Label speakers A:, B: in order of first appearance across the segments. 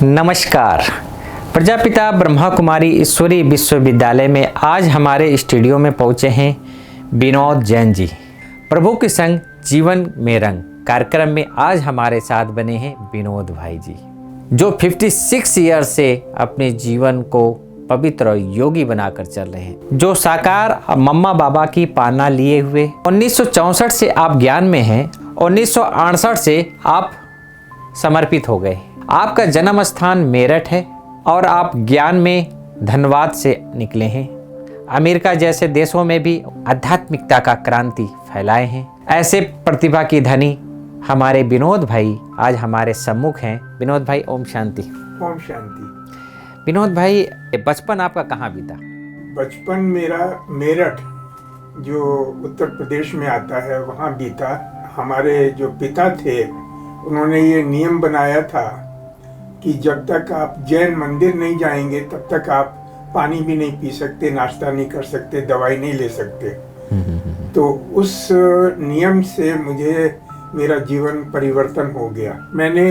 A: नमस्कार। प्रजापिता ब्रह्मा कुमारी ईश्वरी विश्वविद्यालय में आज हमारे स्टूडियो में पहुंचे हैं विनोद जैन जी। प्रभु के संग जीवन में रंग कार्यक्रम में आज हमारे साथ बने हैं विनोद भाई जी, जो 56 ईयर से अपने जीवन को पवित्र और योगी बनाकर चल रहे हैं, जो साकार मम्मा बाबा की पालना लिए हुए 1964 से आप ज्ञान में हैं, 1968 से आप समर्पित हो गए। आपका जन्म स्थान मेरठ है और आप ज्ञान में धनबाद से निकले हैं। अमेरिका जैसे देशों में भी आध्यात्मिकता का क्रांति फैलाए हैं। ऐसे प्रतिभा की धनी हमारे विनोद भाई आज हमारे सम्मुख हैं। विनोद भाई, ओम शांति।
B: ओम शांति।
A: विनोद भाई, बचपन आपका कहाँ बीता?
B: बचपन मेरा मेरठ जो उत्तर प्रदेश में आता है वहाँ बीता। हमारे जो पिता थे उन्होंने ये नियम बनाया था कि जब तक आप जैन मंदिर नहीं जाएंगे तब तक आप पानी भी नहीं पी सकते, नाश्ता नहीं कर सकते, दवाई नहीं ले सकते। तो उस नियम से मुझे मेरा जीवन परिवर्तन हो गया। मैंने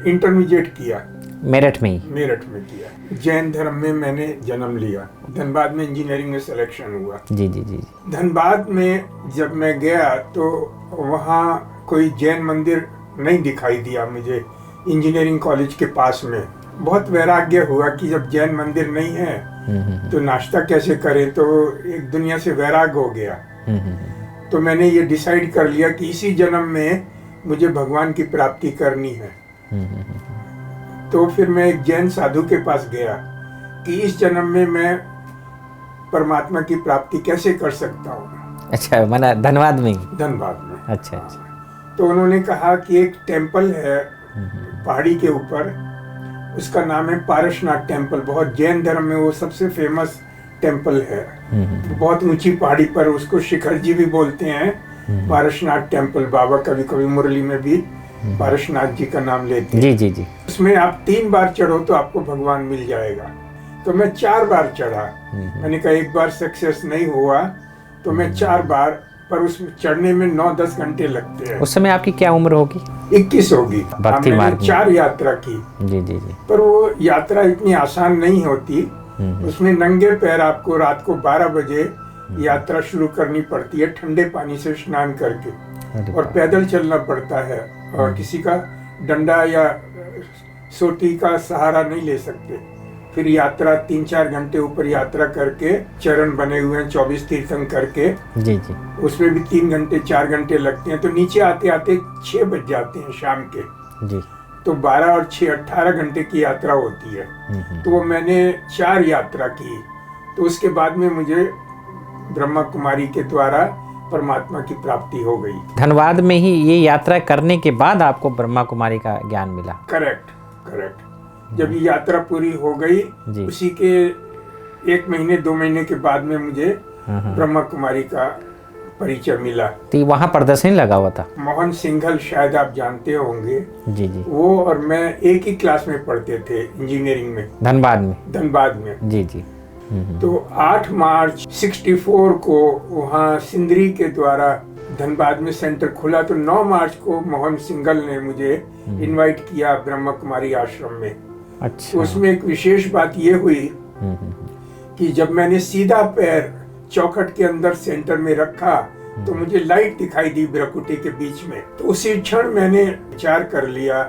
B: इंटरमीडिएट किया
A: मेरठ में ही?
B: मेरठ में किया। जैन धर्म में मैंने जन्म लिया। धनबाद में इंजीनियरिंग में सिलेक्शन हुआ।
A: जी जी जी।
B: धनबाद में जब मैं गया तो वहाँ कोई जैन मंदिर नहीं दिखाई दिया मुझे। इंजीनियरिंग कॉलेज के पास में बहुत वैराग्य हुआ कि जब जैन मंदिर नहीं है तो नाश्ता कैसे करें, तो एक दुनिया से वैराग हो गया। तो मैंने ये डिसाइड कर लिया कि इसी जन्म में मुझे भगवान की प्राप्ति करनी है। तो फिर मैं एक जैन साधु के पास गया कि इस जन्म में मैं परमात्मा की प्राप्ति कैसे कर सकता हूँ।
A: अच्छा, मैंने धनबाद में ही?
B: धनबाद में।
A: अच्छा अच्छा।
B: तो उन्होंने कहा कि एक टेम्पल है पहाड़ी के ऊपर, उसका नाम है पारसनाथ टेम्पल। बहुत जैन धर्म में वो सबसे फेमस टेम्पल है। बहुत ऊंची पहाड़ी पर, उसको शिखर जी भी बोलते हैं। पारसनाथ टेम्पल, बाबा कभी कभी मुरली में भी पारसनाथ जी का नाम लेते हैं।
A: जी जी जी।
B: उसमें आप 3 बार चढ़ो तो आपको भगवान मिल जाएगा। तो मैं 4 बार चढ़ा। मैंने कहा एक बार सक्सेस नहीं हुआ तो मैं 4 बार, पर उसमें चढ़ने में 9-10 घंटे लगते हैं।
A: उस समय आपकी क्या उम्र होगी?
B: 21 होगी।
A: भक्ति मार्ग में
B: 4 यात्रा की।
A: जी जी जी।
B: पर वो यात्रा इतनी आसान नहीं होती। उसमें नंगे पैर आपको रात को 12 बजे यात्रा शुरू करनी पड़ती है, ठंडे पानी से स्नान करके, और पैदल चलना पड़ता है, और किसी का डंडा या सोटी का सहारा नहीं ले सकते। फिर यात्रा 3-4 घंटे ऊपर यात्रा करके, चरण बने हुए हैं 24 तीर्थंकर के।
A: जी जी। उसमें
B: भी 3-4 घंटे लगते हैं। तो नीचे आते आते 6 बज जाते हैं शाम के।
A: जी।
B: तो 12 और 6 18 घंटे की यात्रा होती है। तो वो मैंने 4 यात्रा की। तो उसके बाद में मुझे ब्रह्मा कुमारी के द्वारा परमात्मा की प्राप्ति हो गई।
A: धनबाद में ही ये यात्रा करने के बाद आपको ब्रह्मा कुमारी का ज्ञान मिला?
B: Correct correct. जब ये यात्रा पूरी हो गई, उसी के 1 महीने 2 महीने के बाद में मुझे ब्रह्मा कुमारी का परिचय मिला।
A: तो वहाँ प्रदर्शनी लगा हुआ था? मोहन
B: सिंघल, शायद आप जानते होंगे।
A: जी जी।
B: वो और मैं एक ही क्लास में पढ़ते थे इंजीनियरिंग में। धनबाद में।
A: जी जी।
B: तो 8 मार्च 64 को वहाँ सिंदरी के द्वारा धनबाद में सेंटर खुला। तो 9 मार्च को मोहन सिंघल ने मुझे इनवाइट किया ब्रह्मा कुमारी आश्रम में।
A: अच्छा।
B: तो उसमें एक विशेष बात ये हुई कि जब मैंने सीधा पैर चौखट के अंदर सेंटर में रखा तो मुझे लाइट दिखाई दी ब्रकुटी के बीच में। तो उसी क्षण मैंने विचार कर लिया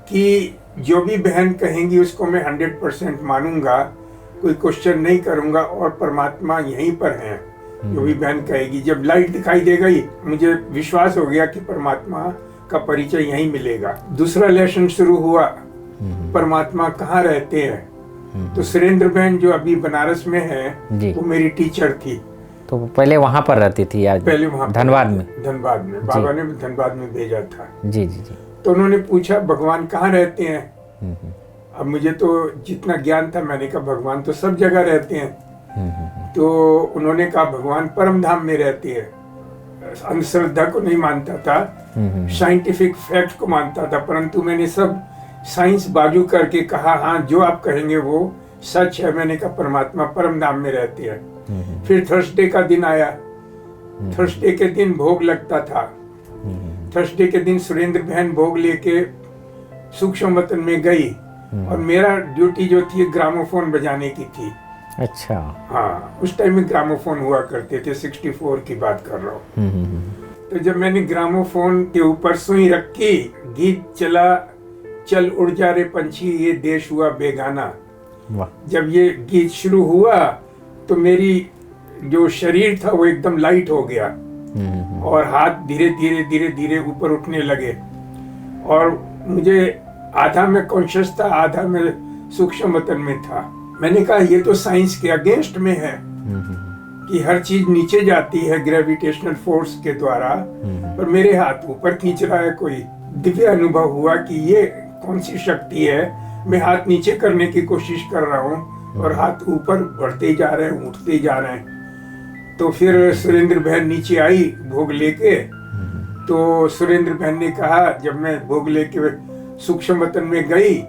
B: कि जो भी बहन कहेंगी उसको मैं 100% मानूंगा, कोई क्वेश्चन नहीं करूंगा, और परमात्मा यहीं पर है। जो भी बहन कहेगी, जब लाइट दिखाई दे गई मुझे विश्वास हो गया कि परमात्मा का परिचय यहीं मिलेगा। दूसरा लेसन शुरू हुआ, परमात्मा कहाँ रहते हैं। तो सुरेंद्र बहन जो अभी बनारस में है, वो मेरी टीचर थी।
A: तो पहले वहाँ पर रहती थी? आज
B: पहले वहाँ
A: धनबाद में?
B: धनबाद में। बाबा ने धनबाद में भेजा था।
A: जी जी जी।
B: तो उन्होंने पूछा भगवान कहाँ रहते हैं। अब मुझे तो जितना ज्ञान था, मैंने कहा भगवान तो सब जगह रहते हैं। तो उन्होंने कहा भगवान परम धाम में रहते हैं। अंधश्रद्धा को नहीं मानता था, साइंटिफिक फैक्ट को मानता था, परंतु मैंने सब साइंस बाजू करके कहा हाँ जो आप कहेंगे वो सच है। मैंने कहा परमात्मा परम धाम में रहते हैं। फिर थर्सडे का दिन आया। थर्सडे के दिन भोग लगता था। थर्सडे के दिन सुरेंद्र बहन भोग लेके सूक्ष्म वतन में गई और मेरा ड्यूटी जो थी ग्रामोफोन बजाने की थी।
A: अच्छा।
B: हाँ, उस टाइम में ग्रामोफोन हुआ करते थे, 64 की बात कर रहा हूँ। तो जब मैंने ग्रामोफोन के ऊपर सुई रखी, गीत चला, चल उड़ जा रे पंछी ये देश हुआ बेगाना।
A: वाह।
B: जब ये गीत शुरू हुआ तो मेरी जो शरीर था वो एकदम लाइट हो गया और हाथ धीरे धीरे धीरे धीरे ऊपर उठने लगे और मुझे आधा में कॉन्शियस था, आधा में सूक्ष्म वतन में था। मैंने कहा ये तो साइंस के अगेंस्ट में है कि हर चीज नीचे जाती है ग्रेविटेशनल फोर्स के द्वारा, पर मेरे हाथ ऊपर खींच रहा है कोई। दिव्य अनुभव हुआ कि ये कौन सी शक्ति है। मैं हाथ नीचे करने की कोशिश कर रहा हूँ और हाथ ऊपर बढ़ते जा रहे हैं, उठते जा रहे हैं। तो फिर सुरेंद्र बहन नीचे आई भोग लेके। तो सुरेंद्र बहन ने कहा, जब मैं भोग लेके सूक्ष्म वतन में गई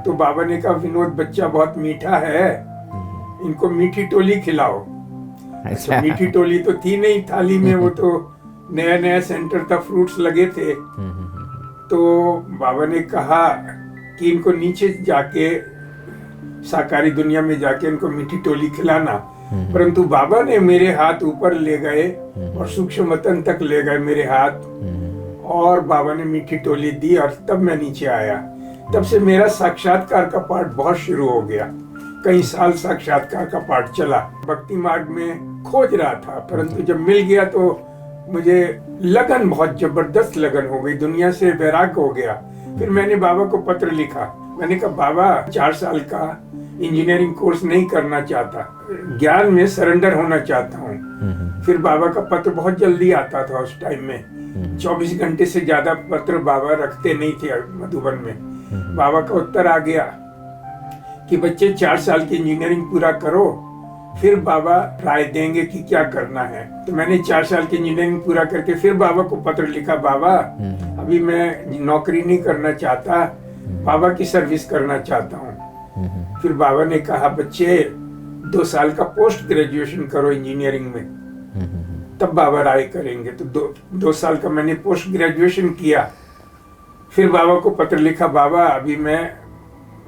B: तो बाबा ने कहा विनोद बच्चा बहुत मीठा है, इनको मीठी टोली खिलाओ। अच्छा, मीठी टोली तो थी नहीं थाली में, वो तो नया नया सेंटर था, फ्रूट्स लगे थे। तो बाबा ने कहा कि इनको नीचे जाके साकारी दुनिया में जाके इनको मीठी टोली खिलाना। परंतु बाबा ने मेरे हाथ ऊपर ले गए और सूक्ष्म वतन तक ले गए मेरे हाथ, और बाबा ने मीठी टोली दी और तब मैं नीचे आया। तब से मेरा साक्षात्कार का पाठ बहुत शुरू हो गया। कई साल साक्षात्कार का पाठ चला। भक्ति मार्ग में खोज रहा था, परंतु जब मिल गया तो मुझे लगन, बहुत जबरदस्त लगन हो गई, दुनिया से वैराग हो गया। फिर मैंने बाबा को पत्र लिखा। मैंने कहा बाबा 4 साल का इंजीनियरिंग कोर्स नहीं करना चाहता, ज्ञान में सरेंडर होना चाहता हूँ। फिर बाबा का पत्र बहुत जल्दी आता था उस टाइम में, 24 घंटे से ज्यादा पत्र बाबा रखते नहीं थे मधुबन में। बाबा का उत्तर आ गया कि बच्चे 4 साल की इंजीनियरिंग पूरा करो, फिर बाबा राय देंगे कि क्या करना है। तो मैंने 4 साल की इंजीनियरिंग पूरा करके फिर बाबा को पत्र लिखा, बाबा अभी मैं नौकरी नहीं करना चाहता, बाबा की सर्विस करना चाहता हूँ। फिर बाबा ने कहा बच्चे 2 साल का पोस्ट ग्रेजुएशन करो इंजीनियरिंग में, तब बाबा राय करेंगे। तो 2 साल का मैंने पोस्ट ग्रेजुएशन किया। फिर बाबा को पत्र लिखा, बाबा अभी मैं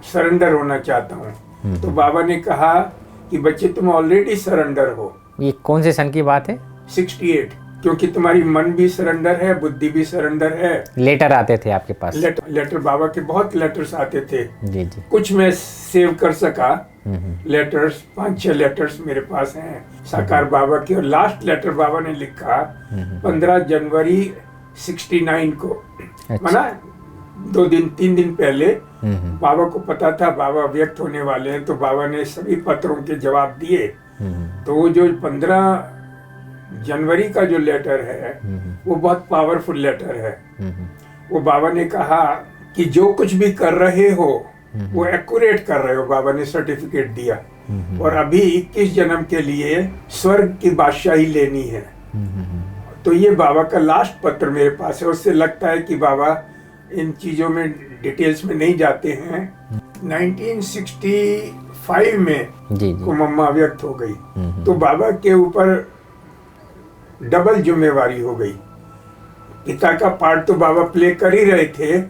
B: सरेंडर होना चाहता हूँ। तो बाबा ने कहा कि बच्चे तुम ऑलरेडी सरेंडर हो।
A: ये कौन से सन की बात है?
B: 68, क्योंकि तुम्हारी मन भी सरेंडर है, बुद्धि भी सरेंडर है।
A: लेटर आते थे आपके पास?
B: लेटर बाबा के बहुत लेटर्स आते थे।
A: जी जी।
B: कुछ मैं सेव कर सका लेटर्स, 5-6 लेटर्स मेरे पास हैं साकार बाबा की। और लास्ट लेटर बाबा ने लिखा 15 जनवरी 69 को।
A: अच्छा।
B: माना 3 दिन पहले बाबा को पता था बाबा व्यक्त होने वाले हैं, तो बाबा ने सभी पत्रों के जवाब दिए। तो वो जो 15 जनवरी का जो लेटर है वो बहुत पावरफुल लेटर है। वो बाबा ने कहा कि जो कुछ भी कर रहे हो वो एक्यूरेट कर रहे हो, बाबा ने सर्टिफिकेट दिया। और अभी 21 जन्म के लिए स्वर्ग की बादशाही लेनी है। तो ये बाबा का लास्ट पत्र मेरे पास है। उससे लगता है कि बाबा इन चीजों में डिटेल्स में नहीं जाते हैं। 1965 में
A: जी।
B: को मम्मा व्यक्त हो गई, तो बाबा के ऊपर डबल जिम्मेवारी हो गई। पिता का पार्ट तो बाबा प्ले कर ही रहे थे,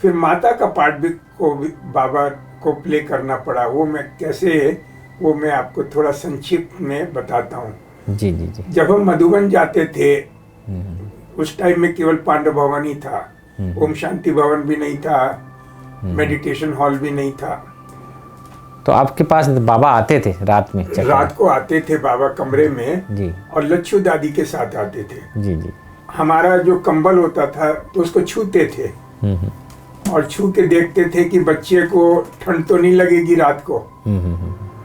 B: फिर माता का पार्ट भी बाबा को प्ले करना पड़ा। वो मैं कैसे, वो मैं आपको थोड़ा संक्षिप्त में बताता हूँ।
A: जी जी जी।
B: जब हम मधुबन जाते थे उस टाइम में केवल पांडव भवन ही था, ओम शांति भवन भी नहीं था, मेडिटेशन हॉल भी नहीं था।
A: तो आपके पास बाबा आते थे रात में?
B: रात को आते थे बाबा कमरे में
A: जी।
B: और लच्छू दादी के साथ आते थे। जी
A: जी।
B: हमारा जो कंबल होता था तो उसको छूते थे और छू के देखते थे कि बच्चे को ठंड तो नहीं लगेगी रात को।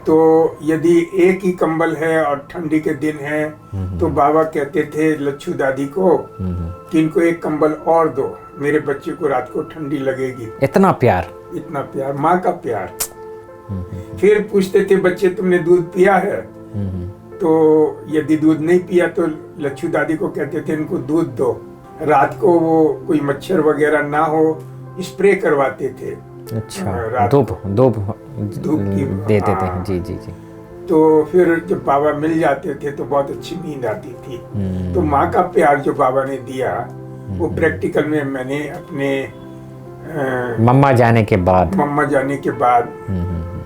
B: तो यदि एक ही कंबल है और ठंडी के दिन है तो बाबा कहते थे लच्छू दादी को कि इनको एक कंबल और दो, मेरे बच्चे को रात को ठंडी लगेगी।
A: इतना प्यार,
B: इतना प्यार, माँ का प्यार। फिर पूछते थे बच्चे तुमने दूध पिया है? तो यदि दूध नहीं पिया तो लच्छू दादी को कहते थे इनको दूध दो। रात को वो कोई मच्छर वगैरह ना हो स्प्रे करवाते थे।
A: अच्छा, धूप की देते थे। जी जी जी।
B: तो फिर जब बाबा मिल जाते थे तो बहुत अच्छी नींद आती थी। तो माँ का प्यार जो बाबा ने दिया वो प्रैक्टिकल में मैंने अपने
A: मम्मा जाने के बाद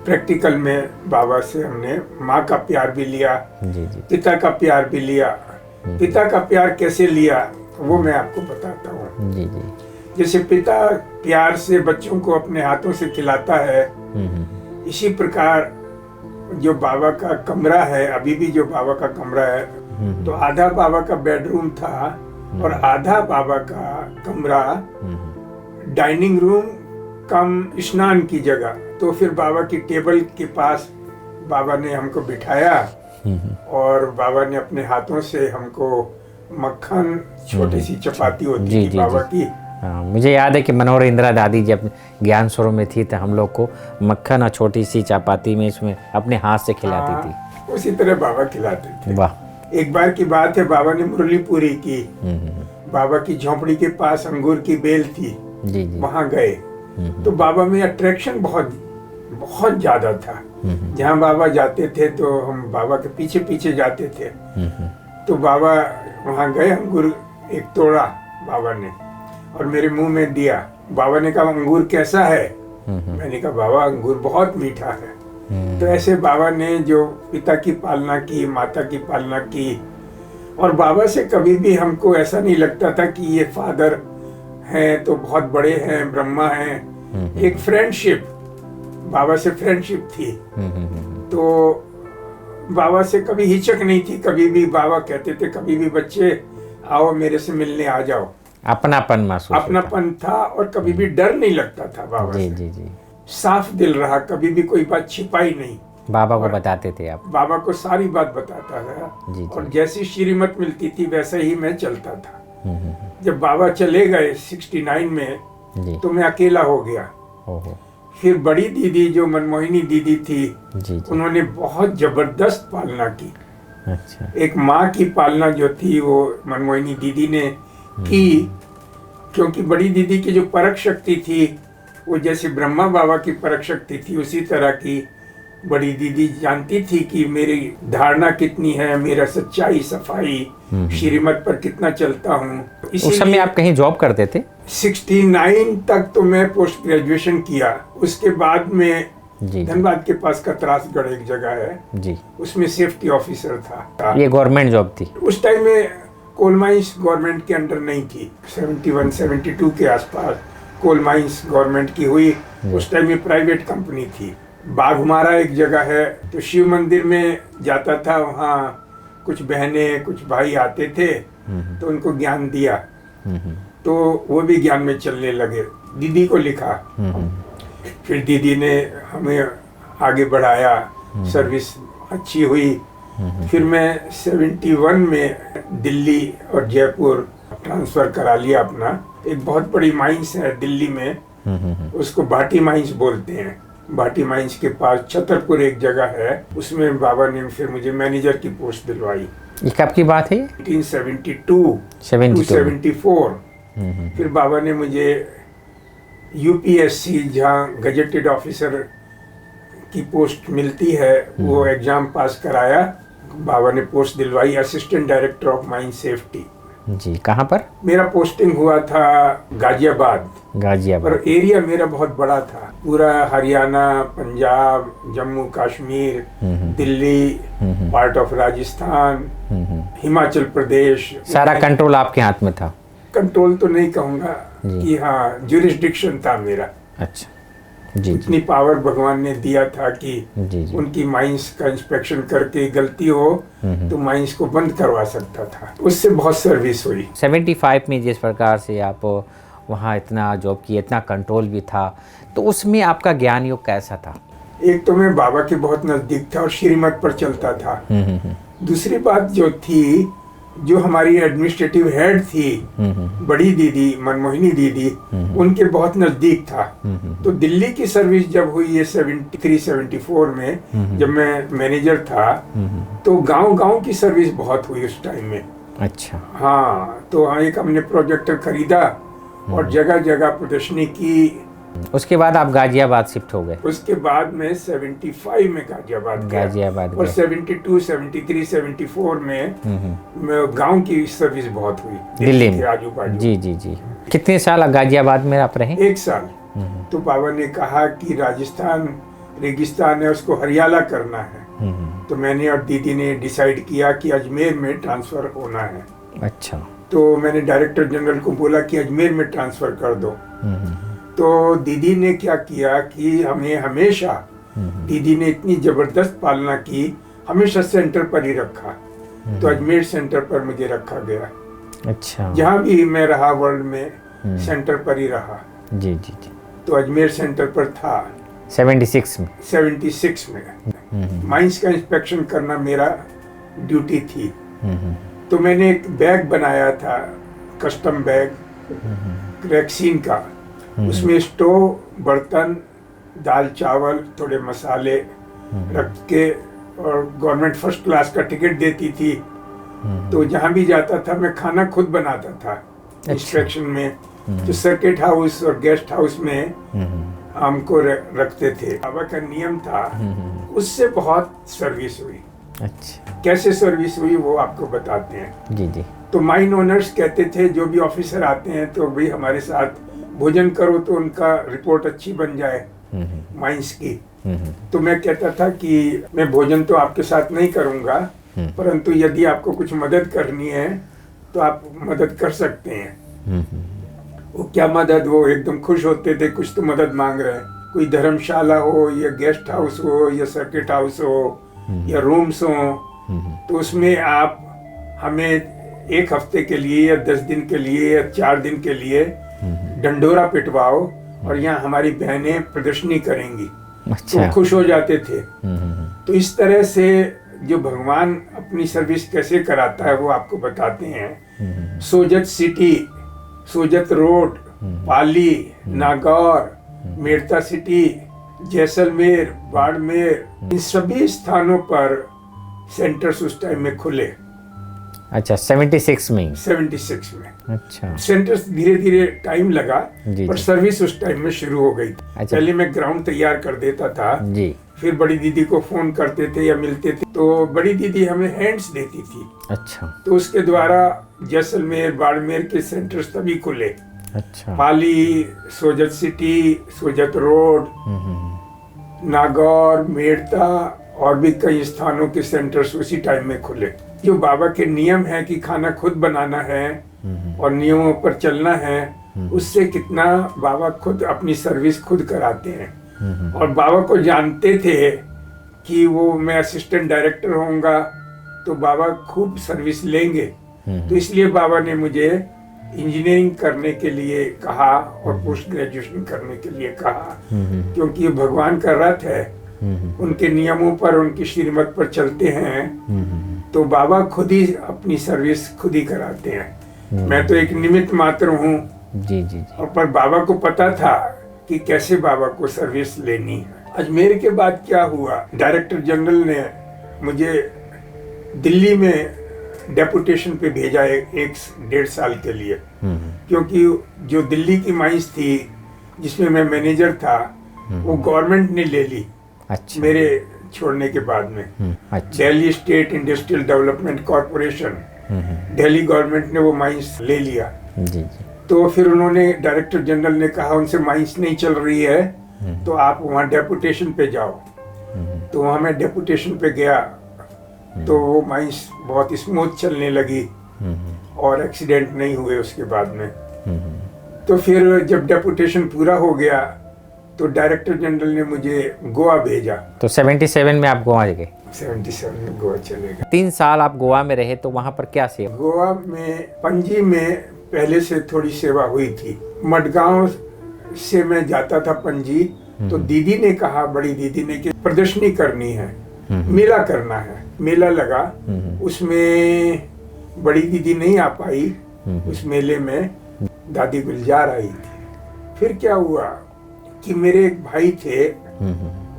B: प्रैक्टिकल में बाबा से हमने माँ का प्यार भी लिया,
A: जी जी
B: पिता का प्यार भी लिया। पिता का प्यार कैसे लिया वो मैं आपको बताता हूँ।
A: जी जी
B: जैसे पिता प्यार से बच्चों को अपने हाथों से खिलाता है, इसी प्रकार जो बाबा का कमरा है, अभी भी जो बाबा का कमरा है, तो आधा बाबा का बेडरूम था और आधा बाबा का कमरा डाइनिंग रूम कम स्नान की जगह। तो फिर बाबा की टेबल के पास बाबा ने हमको बिठाया और बाबा ने अपने हाथों से हमको मक्खन, छोटी सी चपाती होती थी बाबा की।
A: हाँ, मुझे याद है कि मनोहर इंदिरा दादी जब ज्ञान स्वरूप में थी तो हम लोग को मक्खन और छोटी सी चपाती में इसमें अपने हाथ से खिलाती थी।
B: उसी तरह बाबा खिलाते थे।
A: वाह।
B: एक बार की बात है, बाबा ने मुरली पूरी की। बाबा की झोपड़ी के पास अंगूर की बेल थी,
A: जी जी
B: वहां गए तो बाबा में अट्रैक्शन बहुत बहुत ज्यादा था। जहाँ बाबा जाते थे तो हम बाबा के पीछे पीछे जाते थे। तो बाबा वहां गए, अंगूर एक तोड़ा बाबा ने और मेरे मुंह में दिया। बाबा ने कहा अंगूर कैसा है? मैंने कहा बाबा अंगूर बहुत मीठा है। तो ऐसे बाबा ने जो पिता की पालना की, माता की पालना की, और बाबा से कभी भी हमको ऐसा नहीं लगता था कि ये फादर हैं तो बहुत बड़े हैं, ब्रह्मा हैं। एक फ्रेंडशिप, बाबा से फ्रेंडशिप थी। तो बाबा से कभी हिचक नहीं थी। कभी भी बाबा कहते थे कभी भी बच्चे आओ मेरे से मिलने आ जाओ।
A: अपनापन महसूस,
B: अपनापन था और कभी भी डर नहीं लगता था बाबा
A: जी
B: से।
A: जी जी
B: साफ दिल रहा, कभी भी कोई बात छिपाई नहीं।
A: बाबा को बताते थे आप?
B: बाबा को सारी बात बताता था
A: जी,
B: और जैसी श्रीमत मिलती थी वैसा ही मैं चलता था। जब बाबा चले गए 69 में
A: जी
B: तो मैं अकेला हो गया।
A: ओहो।
B: फिर बड़ी दीदी जो मनमोहिनी दीदी थी,
A: जी जी
B: उन्होंने बहुत जबरदस्त पालना की।
A: अच्छा।
B: एक माँ की पालना जो थी वो मनमोहिनी दीदी ने की, क्योंकि बड़ी दीदी की जो परख शक्ति थी वो जैसे ब्रह्मा बाबा की परख शक्ति थी उसी तरह की बड़ी दीदी जानती थी कि मेरी धारणा कितनी है, मेरा सच्चाई, सफाई, श्रीमत पर कितना चलता हूँ।
A: उस समय आप कहीं जॉब करते थे?
B: 69 तक तो मैं पोस्ट ग्रेजुएशन किया। उसके बाद में
A: जी
B: धनबाद के पास कतरासगढ़ एक जगह है,
A: जी,
B: उसमें सेफ्टी ऑफिसर था।
A: ये गवर्नमेंट जॉब थी?
B: उस टाइम में कोल माइंस गवर्नमेंट के अंडर नहीं थी। 71-72 के आसपास कोल माइंस गवर्नमेंट की हुई। उस टाइम में प्राइवेट कंपनी थी। बाघमारा एक जगह है, तो शिव मंदिर में जाता था। वहाँ कुछ बहनें कुछ भाई आते थे तो उनको ज्ञान दिया, तो वो भी ज्ञान में चलने लगे। दीदी को लिखा, फिर दीदी ने हमें आगे बढ़ाया, सर्विस अच्छी हुई। फिर मैं 71 में दिल्ली और जयपुर ट्रांसफर करा लिया अपना। एक बहुत बड़ी माइंस है दिल्ली में, उसको भाटी माइंस बोलते हैं। भाटी माइंस के पास छतरपुर एक जगह है, उसमें बाबा ने फिर मुझे मैनेजर की पोस्ट दिलवाई।
A: ये कब की बात है?
B: 1972
A: 72
B: 74। फिर बाबा ने मुझे यूपीएससी, जहाँ गजेटेड ऑफिसर की पोस्ट मिलती है, वो एग्जाम पास कराया। बाबा ने पोस्ट दिलवाई, assistant director of mine safety.
A: जी, कहाँ पर?
B: मेरा पोस्टिंग हुआ था गाजियाबाद।
A: गाजियाबाद।
B: और एरिया मेरा बहुत बड़ा था, पूरा हरियाणा, पंजाब, जम्मू कश्मीर, दिल्ली, पार्ट ऑफ राजस्थान, हिमाचल प्रदेश,
A: सारा कंट्रोल आपके हाथ में था?
B: कंट्रोल तो नहीं कहूँगा कि हाँ, ज्यूरिसडिक्शन था मेरा।
A: अच्छा जी,
B: इतनी पावर भगवान ने दिया था कि
A: जी जी
B: उनकी माइंस का इंस्पेक्शन करके गलती हो तो माइंस को बंद करवा सकता था। उससे बहुत सर्विस हुई।
A: 75 में जिस प्रकार से आप वहाँ इतना जॉब किए, इतना कंट्रोल भी था, तो उसमें आपका ज्ञान योग कैसा था?
B: एक तो मैं बाबा के बहुत नजदीक था और श्रीमत पर चलता था। दूसरी बात जो थी, जो हमारी एडमिनिस्ट्रेटिव हेड थी बड़ी दीदी मनमोहिनी दीदी, उनके बहुत नजदीक था। तो दिल्ली की सर्विस जब हुई है 73-74 में, जब मैं मैनेजर था, तो गांव-गांव की सर्विस बहुत हुई उस टाइम में।
A: अच्छा।
B: हाँ, तो एक हमने प्रोजेक्टर खरीदा और जगह जगह प्रदर्शनी की
A: उसके बाद आप गाजियाबाद शिफ्ट हो गए?
B: उसके बाद मैं 75 में गाजियाबाद गया और 72, 73, 74 में मैं गांव की सर्विस बहुत हुई
A: दिल्ली में,
B: आजू बाजू।
A: जी जी जी। कितने साल गाजियाबाद में आप रहे?
B: 1 साल। तो बाबा ने कहा कि राजस्थान रेगिस्तान है, उसको हरियाला करना है। तो मैंने और दीदी ने डिसाइड किया कि अजमेर में ट्रांसफर होना है।
A: अच्छा।
B: तो मैंने डायरेक्टर जनरल को बोला कि अजमेर में ट्रांसफर कर दो। तो दीदी ने क्या किया कि हमें हमेशा, दीदी ने इतनी जबरदस्त पालना की, हमेशा सेंटर पर ही रखा। तो अजमेर सेंटर पर मुझे रखा गया।
A: अच्छा।
B: जहाँ भी मैं रहा वर्ल्ड में सेंटर पर ही रहा।
A: जी जी जी।
B: तो अजमेर सेंटर पर था
A: 76 में।
B: 76 में माइंस का इंस्पेक्शन करना मेरा ड्यूटी थी। तो मैंने एक बैग बनाया था, कस्टम बैग वैक्सीन का। उसमें स्टोव, बर्तन, दाल चावल, थोड़े मसाले रख के, और गवर्नमेंट फर्स्ट क्लास का टिकट देती थी। तो जहाँ भी जाता था मैं खाना खुद बनाता था। इंस्पेक्शन में जो सर्किट हाउस और गेस्ट हाउस में हमको रखते थे। बाबा का नियम था, उससे बहुत सर्विस हुई।
A: अच्छा।
B: कैसे सर्विस हुई वो आपको बताते हैं।
A: जी जी।
B: तो माइन ओनर्स कहते थे, जो भी ऑफिसर आते हैं तो भाई हमारे साथ भोजन करो तो उनका रिपोर्ट अच्छी बन जाए माइंस की। तो मैं कहता था कि मैं भोजन तो आपके साथ नहीं करूंगा, परंतु यदि आपको कुछ मदद करनी है तो आप मदद कर सकते हैं। वो क्या मदद, वो एकदम खुश होते थे, कुछ तो मदद मांग रहे हैं। कोई धर्मशाला हो या गेस्ट हाउस हो या सर्किट हाउस हो या रूम्स हो, तो उसमें आप हमें 1 हफ्ते के लिए या 10 दिन के लिए या 4 दिन के लिए डंडोरा पिटवाओ और यहाँ हमारी बहनें प्रदर्शनी करेंगी।
A: अच्छा।
B: तो खुश हो जाते थे। तो इस तरह से जो भगवान अपनी सर्विस कैसे कराता है वो आपको बताते हैं। सोजत सिटी, सोजत रोड, पाली, नागौर, मेड़ता सिटी, जैसलमेर, बाड़मेर, इन सभी स्थानों पर सेंटर्स उस टाइम में खुले।
A: अच्छा, 76 में?
B: 76 में।
A: अच्छा।
B: सेंटर्स धीरे धीरे टाइम लगा, पर सर्विस उस टाइम में शुरू हो गई।
A: अच्छा।
B: पहले मैं ग्राउंड तैयार कर देता था
A: जी।
B: फिर बड़ी दीदी को फोन करते थे या मिलते थे, तो बड़ी दीदी हमें हैंड्स देती थी।
A: अच्छा।
B: तो उसके द्वारा जैसलमेर, बाड़मेर के सेंटर्स तभी खुले।
A: अच्छा।
B: पाली, सोजत सिटी, सोजत रोड, नागौर, मेड़ता और भी कई स्थानों के सेंटर्स उसी टाइम में खुले। जो बाबा के नियम है कि खाना खुद बनाना है और नियमों पर चलना है, उससे कितना बाबा खुद अपनी सर्विस खुद कराते हैं। और बाबा को जानते थे कि वो मैं असिस्टेंट डायरेक्टर होऊंगा तो बाबा खूब सर्विस लेंगे। तो इसलिए बाबा ने मुझे इंजीनियरिंग करने के लिए कहा और पोस्ट ग्रेजुएशन करने के लिए कहा, क्योंकि ये भगवान का रथ है, उनके नियमों पर, उनकी श्रीमत पर चलते हैं। तो बाबा खुद ही अपनी सर्विस खुद ही कराते हैं। मैं तो एक निमित्त मात्र हूँ।
A: जी जी जी।
B: और पर बाबा को पता था कि कैसे बाबा को सर्विस लेनी है। अजमेर के बाद क्या हुआ, डायरेक्टर जनरल ने मुझे दिल्ली में डेपुटेशन पे भेजा 1-1.5 साल के लिए, क्योंकि जो दिल्ली की माइंस थी जिसमें मैं मैनेजर था वो गवर्नमेंट ने ले ली।
A: अच्छा।
B: मेरे छोड़ने के बाद में।
A: अच्छा।
B: Delhi state industrial development corporation, Delhi government ने वो माइंस ले लिया।
A: जी जी।
B: तो फिर उन्होंने, डायरेक्टर जनरल ने कहा उनसे माइंस नहीं चल रही है तो आप वहाँ डेपुटेशन पे जाओ। तो वहाँ मैं डेपुटेशन पे गया तो वो माइंस बहुत स्मूथ चलने लगी और एक्सीडेंट नहीं हुए उसके बाद में। तो फिर जब डेपुटेशन पूरा हो गया तो डायरेक्टर जनरल ने मुझे गोवा भेजा।
A: तो 77 में आप गोवा गए?
B: 77 में गोवा चले गए।
A: 3 साल आप गोवा में रहे, तो वहाँ पर क्या सेवा?
B: गोवा में पणजी में पहले से थोड़ी सेवा हुई थी। मडगांव से मैं जाता था पणजी, तो दीदी ने कहा, बड़ी दीदी ने, कि प्रदर्शनी करनी है, मेला करना है। मेला लगा, उसमें बड़ी दीदी नहीं आ पाई। उस मेले में दादी गुलजार आई थी। फिर क्या हुआ कि मेरे एक भाई थे,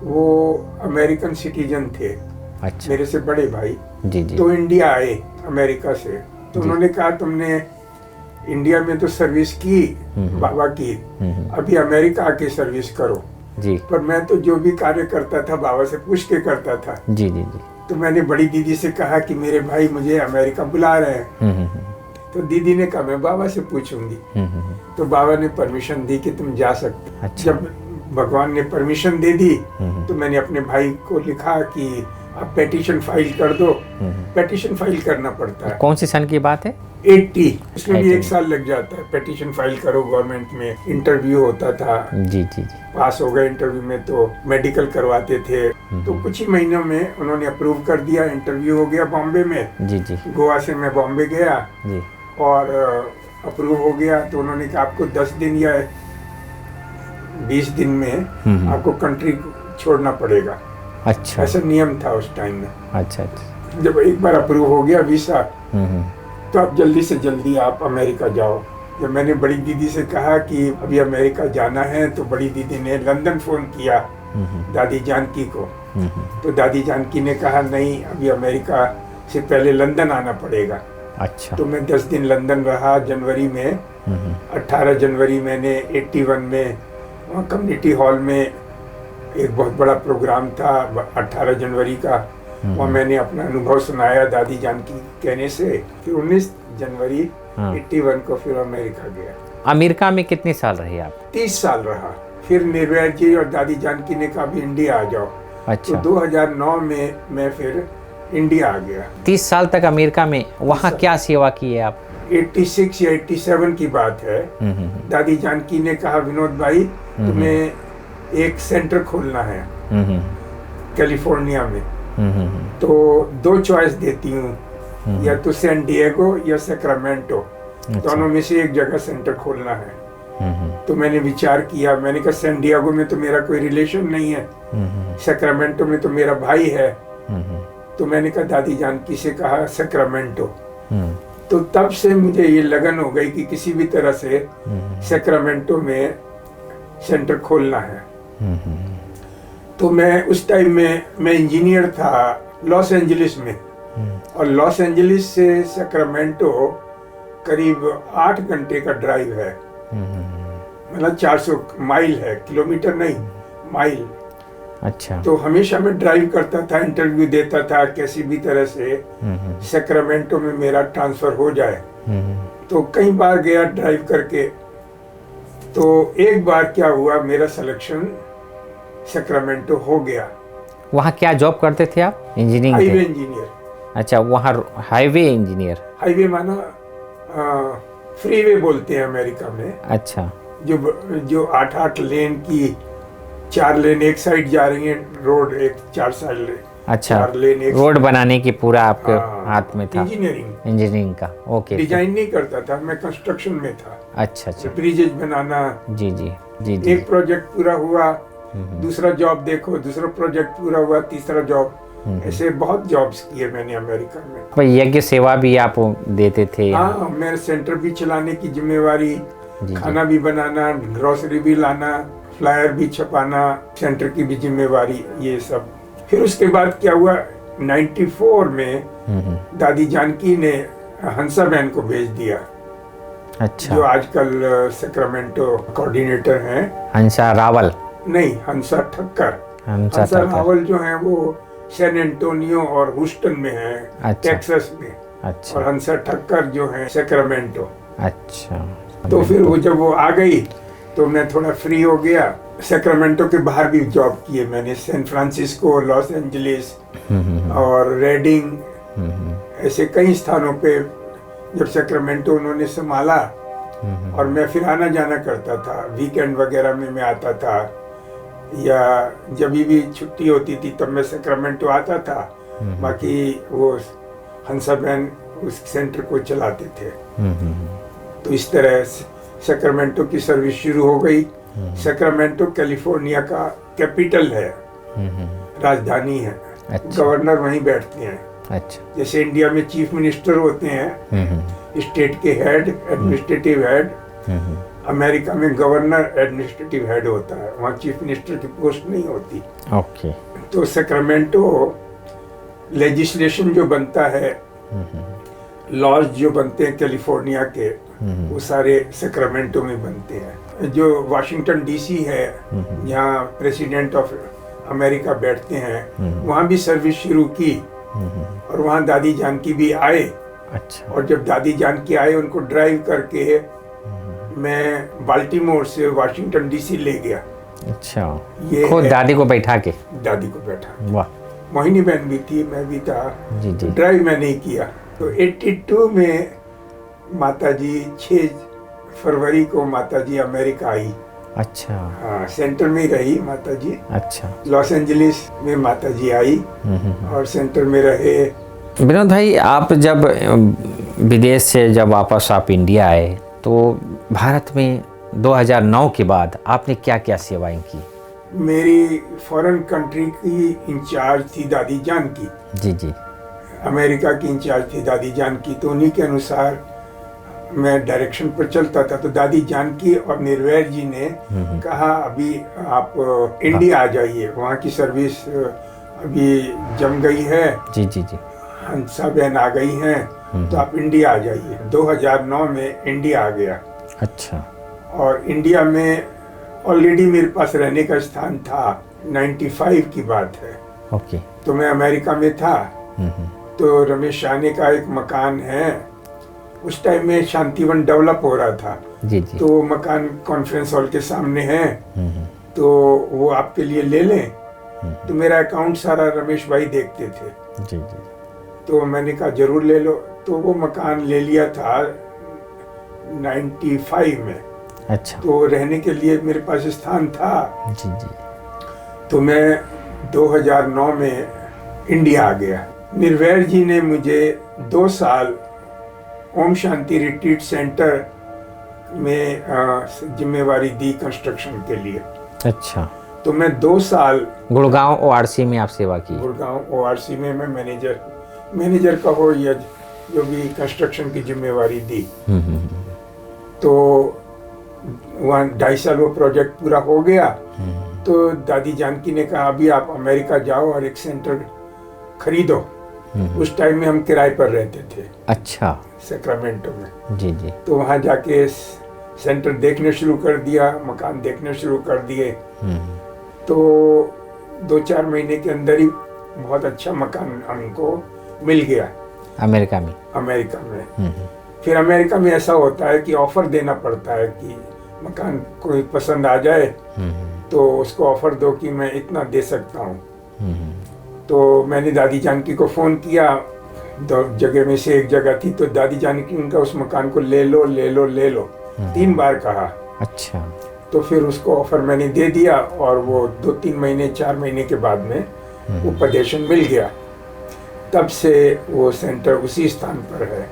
B: वो अमेरिकन सिटीजन थे।
A: अच्छा।
B: मेरे से बड़े भाई।
A: जी जी।
B: तो इंडिया आए अमेरिका से, तो उन्होंने कहा तुमने इंडिया में तो सर्विस की बाबा की, अभी अमेरिका आके सर्विस करो
A: जी
B: पर मैं तो जो भी कार्य करता था बाबा से पूछ के करता था।
A: जी जी जी
B: तो मैंने बड़ी दीदी से कहा कि मेरे भाई मुझे अमेरिका बुला रहे हैं। तो दीदी ने कहा मैं बाबा से पूछूंगी। तो बाबा ने परमिशन दी कि तुम जा सकते।
A: अच्छा।
B: जब भगवान ने परमिशन दे दी तो मैंने अपने भाई को लिखा कि आप पेटिशन फाइल कर दो। पेटिशन फाइल करना पड़ता है।
A: कौन सी सन की बात है?
B: 80, इसमें भी
A: 80
B: 1 साल लग जाता है। पेटिशन फाइल करो गवर्नमेंट में, इंटरव्यू होता था,
A: जी जी जी
B: पास हो गए इंटरव्यू में तो मेडिकल करवाते थे। तो कुछ ही महीनों में उन्होंने अप्रूव कर दिया। इंटरव्यू हो गया बॉम्बे में।
A: जी जी
B: गोवा से मैं बॉम्बे गया
A: जी
B: और अप्रूव हो गया। तो उन्होंने कहा आपको 10 दिन या 20 दिन में आपको कंट्री छोड़ना पड़ेगा।
A: अच्छा
B: ऐसा नियम था उस टाइम में।
A: अच्छा अच्छा
B: जब एक बार अप्रूव हो गया वीसा तो आप जल्दी से जल्दी आप अमेरिका जाओ। जब मैंने बड़ी दीदी से कहा कि अभी अमेरिका जाना है तो बड़ी दीदी ने लंदन फोन किया दादी जानकी को। तो दादी जानकी ने कहा नहीं, अभी अमेरिका से पहले लंदन आना पड़ेगा।
A: अच्छा
B: तो मैं 10 दिन लंदन रहा। जनवरी में 18 जनवरी मैंने 81 में वहाँ कम्युनिटी हॉल में एक बहुत बड़ा प्रोग्राम था 18 जनवरी का। वहाँ मैंने अपना अनुभव सुनाया दादी जानकी कहने से। फिर 19 जनवरी 81 को फिर अमेरिका गया।
A: अमेरिका में कितने साल रहे आप?
B: 30 साल रहा। फिर निर्वैर जी और दादी जानकी ने कहा अभी इंडिया आ जाओ।
A: अच्छा।
B: तो 2009 में मैं फिर इंडिया आ गया।
A: 30 साल तक अमेरिका में, वहाँ क्या सेवा की है आप?
B: 86 या 87 की बात है। दादी जानकी ने कहा विनोद भाई तुम्हें एक सेंटर खोलना है कैलिफोर्निया में। तो 2 चॉइस देती हूँ, या तो सैन डिएगो या सैक्रामेंटो, दोनों में से एक जगह सेंटर खोलना है। तो मैंने विचार किया। मैंने कहा सैन डिएगो में तो मेरा कोई रिलेशन नहीं है, सैक्रामेंटो में तो मेरा भाई है। तो मैंने कहा दादी जानकी से कहा सैक्रामेंटो। तो तब से मुझे ये लगन हो गई कि किसी भी तरह से सैक्रामेंटो में सेंटर खोलना है। तो मैं उस टाइम में मैं इंजीनियर था लॉस एंजलिस में, और लॉस एंजलिस से सैक्रामेंटो करीब 8 घंटे का ड्राइव है। मतलब 400 माइल है, किलोमीटर नहीं, माइल।
A: अच्छा।
B: तो हमेशा मैं ड्राइव करता था, इंटरव्यू देता था कैसी भी तरह से सैक्रामेंटो में मेरा ट्रांसफर हो जाए। तो कई बार गया ड्राइव करके। तो एक बार क्या हुआ, मेरा सिलेक्शन सैक्रामेंटो हो गया।
A: वहाँ क्या जॉब करते थे आप? इंजीनियरिंग?
B: Highway engineer.
A: अच्छा, वहाँ हाईवे इंजीनियर।
B: हाईवे माना फ्रीवे बोलते हैं अमेरिका में।
A: अच्छा।
B: जो 8-8 लेन की 4 लेन एक साइड जा रही है रोड, एक 4 साइड।
A: अच्छा,
B: 4 लेन एक
A: रोड बनाने की पूरा आपके हाथ में था?
B: इंजीनियरिंग
A: का। ओके।
B: डिजाइन नहीं करता था मैं, कंस्ट्रक्शन में था।
A: अच्छा अच्छा।
B: ब्रिजेज बनाना।
A: जी जी जी जी।
B: एक प्रोजेक्ट पूरा हुआ, दूसरा जॉब देखो, दूसरा प्रोजेक्ट पूरा हुआ, तीसरा जॉब। ऐसे बहुत जॉब्स किए मैंने अमेरिका में।
A: यज्ञ सेवा भी आप देते थे?
B: हाँ, मैं सेंटर भी चलाने की जिम्मेवारी, खाना भी बनाना, ग्रोसरी भी लाना, फ्लायर भी छपाना, सेंटर की भी जिम्मेवारी, ये सब। फिर उसके बाद क्या हुआ, 94 में दादी जानकी ने हंसा बहन को भेज दिया।
A: अच्छा।
B: जो आजकल सैक्रामेंटो कोऑर्डिनेटर हैं।
A: हंसा रावल?
B: नहीं, हंसा ठक्कर। हंसा रावल जो हैं वो सैन एंटोनियो और ह्यूस्टन में हैं। अच्छा। टेक्सास में। अच्छा। और हंसा ठक्कर जो हैं सैक्रामेंटो।
A: अच्छा।
B: तो फिर वो जब वो आ गई तो मैं थोड़ा फ्री हो गया। सैक्रामेंटो के बाहर भी जॉब किए मैंने, सैन फ्रांसिस्को, लॉस एंजलिस और रेडिंग, ऐसे कई स्थानों पे जब सैक्रामेंटो उन्होंने संभाला। और मैं फिर आना जाना करता था, वीकेंड वगैरह में मैं आता था, या जब भी छुट्टी होती थी तब मैं सैक्रामेंटो आता था। बाकी वो हंसा बहन उस सेंटर को चलाते थे। तो इस तरह सैक्रामेंटो की सर्विस शुरू हो गई। सैक्रामेंटो कैलिफोर्निया का कैपिटल है, राजधानी है। अच्छा। गवर्नर वहीं बैठते हैं। अच्छा। जैसे इंडिया में चीफ मिनिस्टर होते हैं, स्टेट के हेड, एडमिनिस्ट्रेटिव हेड। अमेरिका में गवर्नर एडमिनिस्ट्रेटिव हेड होता है, वहाँ चीफ मिनिस्टर की पोस्ट नहीं होती। ओके। तो सैक्रामेंटो लेजिस्लेशन जो बनता है, लॉज जो बनते हैं कैलिफोर्निया के, वो सारे सेक्रामेंटो में बनते हैं। जो वाशिंगटन डीसी है, जहाँ प्रेसिडेंट ऑफ अमेरिका बैठते हैं, वहाँ भी सर्विस शुरू की। और वहाँ दादी जानकी भी आए।
A: अच्छा।
B: और जब दादी जानकी आए, उनको ड्राइव करके मैं बाल्टीमोर से वाशिंगटन डीसी ले गया।
A: अच्छा,
B: ये
A: खुद दादी को बैठा के?
B: दादी को बैठा।
A: वाह।
B: मोहिनी बहन भी थी, मैं भी था।
A: जी जी।
B: ड्राइव मैं नहीं किया। तो 82 में माताजी 6 फरवरी को माताजी अमेरिका आई।
A: अच्छा।
B: हाँ, सेंटर में ही रही माताजी।
A: अच्छा।
B: लॉस एंजलिस में माताजी आई और सेंटर में रहे।
A: विनोद भाई, आप जब विदेश से जब वापस आप इंडिया आए, तो भारत में 2009 के बाद आपने क्या क्या सेवाएं की?
B: मेरी फॉरेन कंट्री की इंचार्ज थी दादी जानकी।
A: जी जी।
B: अमेरिका की इंचार्ज थी दादी जानकी। तो उन्हीं के अनुसार मैं डायरेक्शन पर चलता था। तो दादी जानकी और निर्वैर जी ने कहा, अभी आप इंडिया आ जाइए, वहाँ की सर्विस अभी जम गई है।
A: जी जी जी।
B: हंसा बहन आ गई हैं, तो आप इंडिया आ जाइए। 2009 में इंडिया आ गया।
A: अच्छा।
B: और इंडिया में ऑलरेडी मेरे पास रहने का स्थान था। 95 की बात है।
A: ओके।
B: तो मैं अमेरिका में था। तो रमेश शाहने का एक मकान है, उस टाइम में शांतिवन डेवलप हो रहा था।
A: जी जी।
B: तो वो मकान कॉन्फ्रेंस हॉल के सामने है, तो वो आपके लिए ले लें। तो मेरा अकाउंट सारा रमेश भाई देखते थे।
A: जी जी।
B: तो मैंने कहा जरूर ले लो। तो वो मकान ले लिया था 95 में।
A: अच्छा।
B: तो रहने के लिए मेरे पास स्थान था।
A: जी जी।
B: तो मैं 2009 में इंडिया आ गया। निर्वैर जी ने मुझे 2 साल ओम शांति रिट्रीट सेंटर में जिम्मेवारी दी कंस्ट्रक्शन के लिए।
A: अच्छा।
B: तो मैं 2 साल
A: गुड़गांव ओआरसी में आप सेवा की?
B: गुड़गांव ओआरसी में मैं मैनेजर कहो या जो भी कंस्ट्रक्शन की जिम्मेवारी दी। तो वहाँ 2.5 साल वो प्रोजेक्ट पूरा हो गया। तो दादी जानकी ने कहा, अभी आप अमेरिका जाओ और एक सेंटर खरीदो। उस टाइम में हम किराए पर रहते थे।
A: अच्छा।
B: सेक्रामेंटो में।
A: जी जी।
B: तो वहाँ जाके सेंटर देखने शुरू कर दिया, मकान देखने शुरू कर दिए। तो 2-4 महीने के अंदर ही बहुत अच्छा मकान हमको मिल गया
A: अमेरिका में।
B: अमेरिका में। फिर अमेरिका में ऐसा होता है कि ऑफर देना पड़ता है कि मकान कोई पसंद आ जाए तो उसको ऑफर दो कि मैं इतना दे सकता हूँ। तो मैंने दादी जानकी को फ़ोन किया। 2 जगह में से एक जगह थी, तो दादी जानकी का उस मकान को ले लो ले लो ले लो 3 बार कहा।
A: अच्छा।
B: तो फिर उसको ऑफर मैंने दे दिया और वो 2-3 महीने 4 महीने के बाद में वो पोजीशन मिल गया। तब से वो सेंटर उसी स्थान पर है।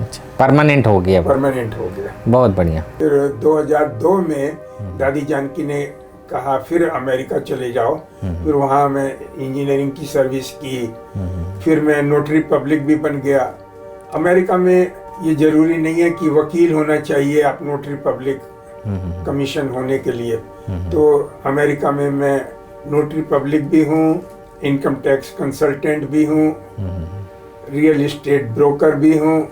A: अच्छा, परमानेंट हो गया?
B: परमानेंट हो गया।
A: बहुत बढ़िया।
B: फिर 2002 में दादी जानकी ने कहा फिर अमेरिका चले जाओ। फिर वहाँ मैं इंजीनियरिंग की सर्विस की। फिर मैं नोटरी पब्लिक भी बन गया। अमेरिका में ये जरूरी नहीं है कि वकील होना चाहिए आप नोटरी पब्लिक कमीशन होने के लिए। तो अमेरिका में मैं नोटरी पब्लिक भी हूँ, इनकम टैक्स कंसल्टेंट भी हूँ, रियल एस्टेट ब्रोकर भी हूँ,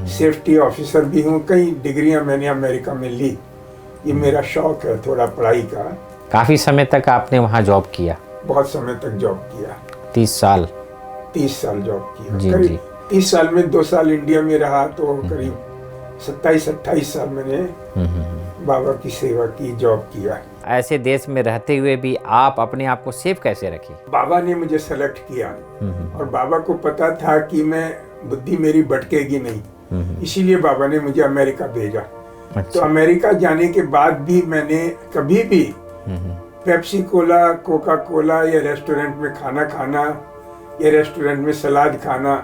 B: सेफ्टी ऑफिसर भी हूँ। कई डिग्रियां मैंने अमेरिका में ली। ये मेरा शौक है थोड़ा पढ़ाई का।
A: काफ़ी समय तक आपने वहाँ जॉब किया?
B: बहुत समय तक जॉब किया।
A: 30 साल?
B: 30 साल जॉब किया।
A: जी,
B: करीब
A: जी।
B: 30 साल में 2 साल इंडिया में रहा, तो करीब 27-28 साल मैंने बाबा की सेवा की, जॉब किया।
A: ऐसे देश में रहते हुए भी आप अपने आप को सेफ कैसे रखे?
B: बाबा ने मुझे सेलेक्ट किया और बाबा को पता था कि मैं बुद्धि मेरी भटकेगी नहीं, इसीलिए बाबा ने मुझे अमेरिका भेजा।
A: अच्छा।
B: तो अमेरिका जाने के बाद भी मैंने कभी भी पेप्सी कोला, कोका कोला या रेस्टोरेंट में खाना खाना या रेस्टोरेंट में सलाद खाना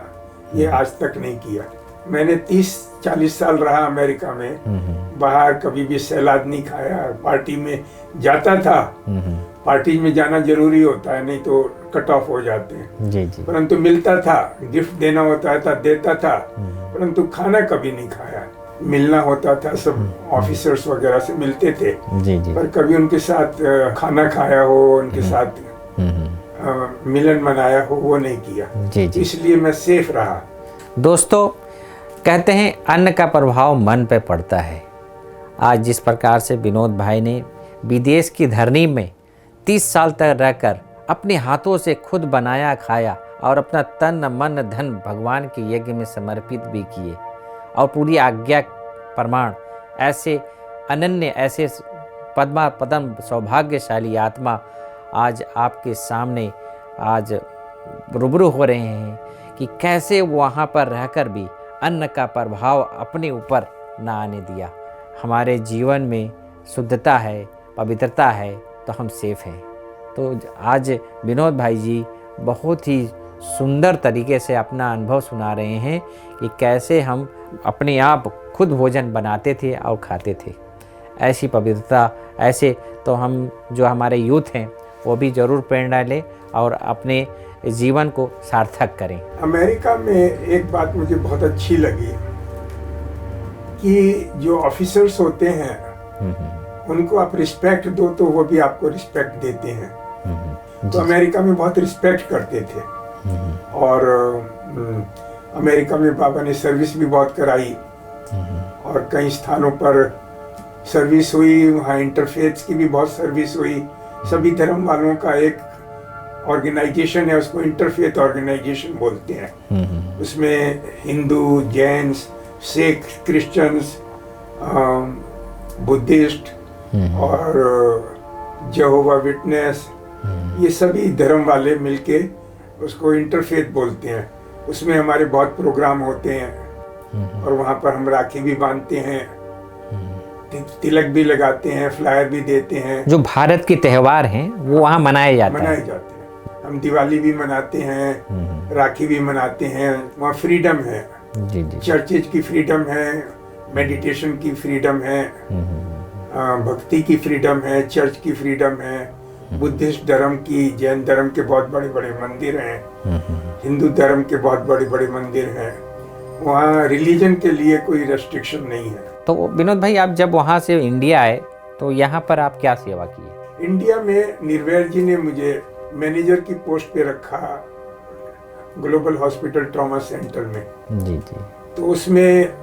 B: ये आज तक नहीं किया। मैंने 30-40 साल रहा अमेरिका में। बाहर कभी भी सलाद नहीं खाया। पार्टी में जाता था, पार्टी में जाना जरूरी होता है, नहीं तो कट ऑफ हो जाते हैं।
A: जी जी।
B: परंतु मिलता था, गिफ्ट देना होता था, देता था, परंतु खाना कभी नहीं खाया। मिलना होता था, सब ऑफिसर्स वगैरह से मिलते थे,
A: जी जी।
B: पर कभी उनके साथ खाना खाया हो, उनके साथ मिलन मनाया हो, वो नहीं किया।
A: जी जी।
B: इसलिए मैं सेफ रहा।
A: दोस्तों, कहते हैं अन्न का प्रभाव मन पे पड़ता है। आज जिस प्रकार से विनोद भाई ने विदेश की धरनी में 30 साल तक रहकर अपने हाथों से खुद बनाया खाया और अपना तन मन धन भगवान के यज्ञ में समर्पित भी किए और पूरी आज्ञा प्रमाण ऐसे अनन्य, ऐसे पद्म सौभाग्यशाली आत्मा आज आपके सामने आज रूबरू हो रहे हैं कि कैसे वहाँ पर रहकर भी अन्न का प्रभाव अपने ऊपर ना आने दिया। हमारे जीवन में शुद्धता है, पवित्रता है तो हम सेफ हैं। तो आज विनोद भाई जी बहुत ही सुंदर तरीके से अपना अनुभव सुना रहे हैं कि कैसे हम अपने आप खुद भोजन बनाते थे और खाते थे। ऐसी पवित्रता, ऐसे तो हम जो हमारे यूथ हैं वो भी ज़रूर प्रेरणा लें और अपने जीवन को सार्थक करें।
B: अमेरिका में एक बात मुझे बहुत अच्छी लगी कि जो ऑफिसर्स होते हैं उनको आप रिस्पेक्ट दो तो वो भी आपको रिस्पेक्ट देते हैं। तो अमेरिका में बहुत रिस्पेक्ट करते थे और अमेरिका में बाबा ने सर्विस भी बहुत कराई और कई स्थानों पर सर्विस हुई। वहाँ इंटरफेथ्स की भी बहुत सर्विस हुई। सभी धर्म वालों का एक ऑर्गेनाइजेशन है, उसको इंटरफेथ ऑर्गेनाइजेशन बोलते हैं। उसमें हिंदू, जैन्स, सिख, क्रिश्चियंस, बुद्धिस्ट और जेहोवा विटनेस, ये सभी धर्म वाले मिलके उसको इंटरफेथ बोलते हैं। उसमें हमारे बहुत प्रोग्राम होते हैं और वहाँ पर हम राखी भी बांधते हैं, तिलक भी लगाते हैं, फ्लायर भी देते हैं।
A: जो भारत के त्यौहार हैं वो वहाँ मनाए जाते
B: हैं। हम दिवाली भी मनाते हैं, राखी भी मनाते हैं। वहाँ फ्रीडम है, चर्चेज की फ्रीडम है, मेडिटेशन की फ्रीडम है, भक्ति की फ्रीडम है, चर्च की फ्रीडम है, बुद्धिस्ट धर्म की, जैन धर्म के बहुत बड़े बड़े मंदिर हैं, हिंदू धर्म के बहुत बड़े बड़े मंदिर हैं। वहाँ रिलीजन के लिए कोई रेस्ट्रिक्शन नहीं है।
A: तो विनोद भाई, आप जब वहाँ से इंडिया आए तो यहाँ पर आप क्या सेवा की?
B: इंडिया में निर्वैर जी ने मुझे मैनेजर की पोस्ट पे रखा ग्लोबल हॉस्पिटल ट्रॉमा सेंटर में।
A: जी जी।
B: तो उसमें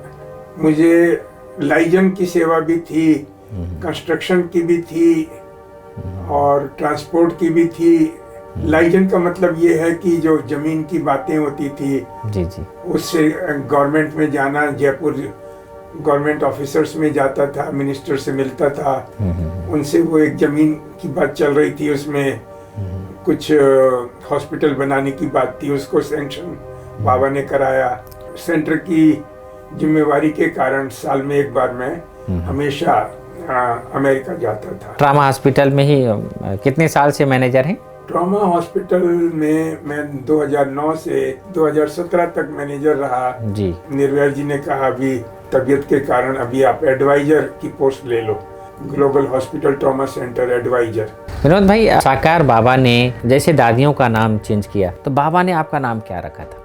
B: मुझे लाइजन की सेवा भी थी, कंस्ट्रक्शन की भी थी और ट्रांसपोर्ट की भी थी। लाइजन का मतलब ये है कि जो जमीन की बातें होती थी
A: जी जी,
B: उससे गवर्नमेंट में जाना, जयपुर गवर्नमेंट ऑफिसर्स में जाता था, मिनिस्टर से मिलता था, उनसे वो एक जमीन की बात चल रही थी, उसमें कुछ हॉस्पिटल बनाने की बात थी, उसको सैंक्शन बाबा ने कराया। सेंटर की जिम्मेवारी के कारण साल में एक बार मैं हमेशा अमेरिका जाता था।
A: ट्रॉमा हॉस्पिटल में ही कितने साल से मैनेजर हैं?
B: ट्रॉमा हॉस्पिटल में मैं 2009 से 2017 तक मैनेजर रहा
A: जी।
B: निर्वैर जी ने कहा अभी तबीयत के कारण अभी आप एडवाइजर की पोस्ट ले लो, global hospital trauma centre advisor.
A: Vinod भाई, साकार बाबा ने जैसे दादियों का नाम चेंज किया तो बाबा ने आपका नाम क्या रखा था?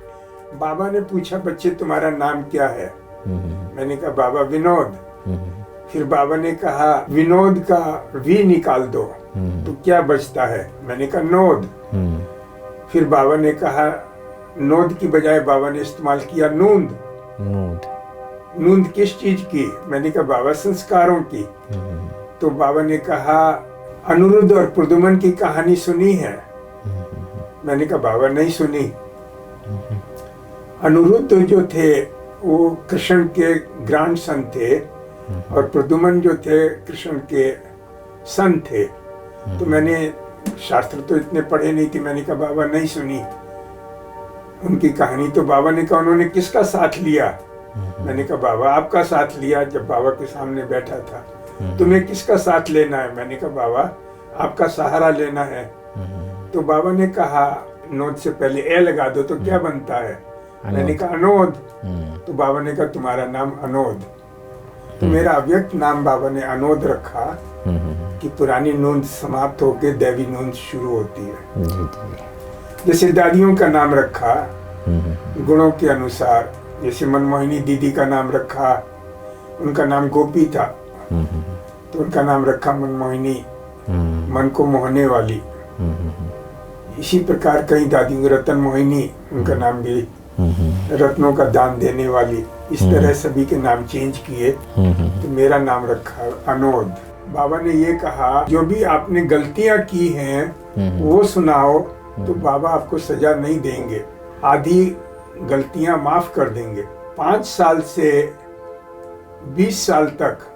B: बाबा ने पूछा, बच्चे तुम्हारा नाम क्या है? मैंने कहा बाबा विनोद। फिर बाबा ने कहा विनोद का वी निकाल दो तो क्या बचता है? मैंने कहा नोद। फिर बाबा ने कहा नोद की बजाय बाबा ने इस्तेमाल किया नूंद। नूंद किस चीज की? मैंने कहा बाबा संस्कारों की। तो बाबा ने कहा अनिरुद्ध और प्रद्युम्न की कहानी सुनी है? मैंने कहा बाबा नहीं सुनी। अनिरुद्ध जो थे वो कृष्ण के ग्रैंड सन थे और प्रद्युम्न जो थे कृष्ण के सन थे। तो मैंने शास्त्र तो इतने पढ़े नहीं थे, मैंने कहा बाबा नहीं सुनी उनकी कहानी। तो बाबा ने कहा उन्होंने किसका साथ लिया? मैंने कहा बाबा आपका साथ लिया जब बाबा के सामने बैठा था। तुम्हें किसका साथ लेना है? मैंने कहा बाबा आपका सहारा लेना है। तो बाबा ने कहा नोद से पहले ए लगा दो तो क्या बनता है? मैंने कहा अनोद। तो बाबा ने कहा तुम्हारा नाम अनोद। तो मेरा अव्यक्त नाम बाबा ने अनोद रखा कि पुरानी नूंद समाप्त होकर दैवी नूंद शुरू होती है। जैसे दादियों का नाम रखा गुणों के अनुसार, जैसे मनमोहिनी दीदी का नाम रखा, उनका नाम गोपी था तो उनका नाम रखा मनमोहिनी, मन को मोहने वाली। इसी प्रकार कई दादियों, रतन मोहिनी उनका नाम भी रत्नों का दान देने वाली, इस तरह सभी के नाम चेंज किए, तो मेरा नाम रखा अनोद। बाबा ने ये कहा जो भी आपने गलतियां की हैं वो सुनाओ, तो बाबा आपको सजा नहीं देंगे, आधी गलतियां माफ कर देंगे। 5 साल से 20 साल तक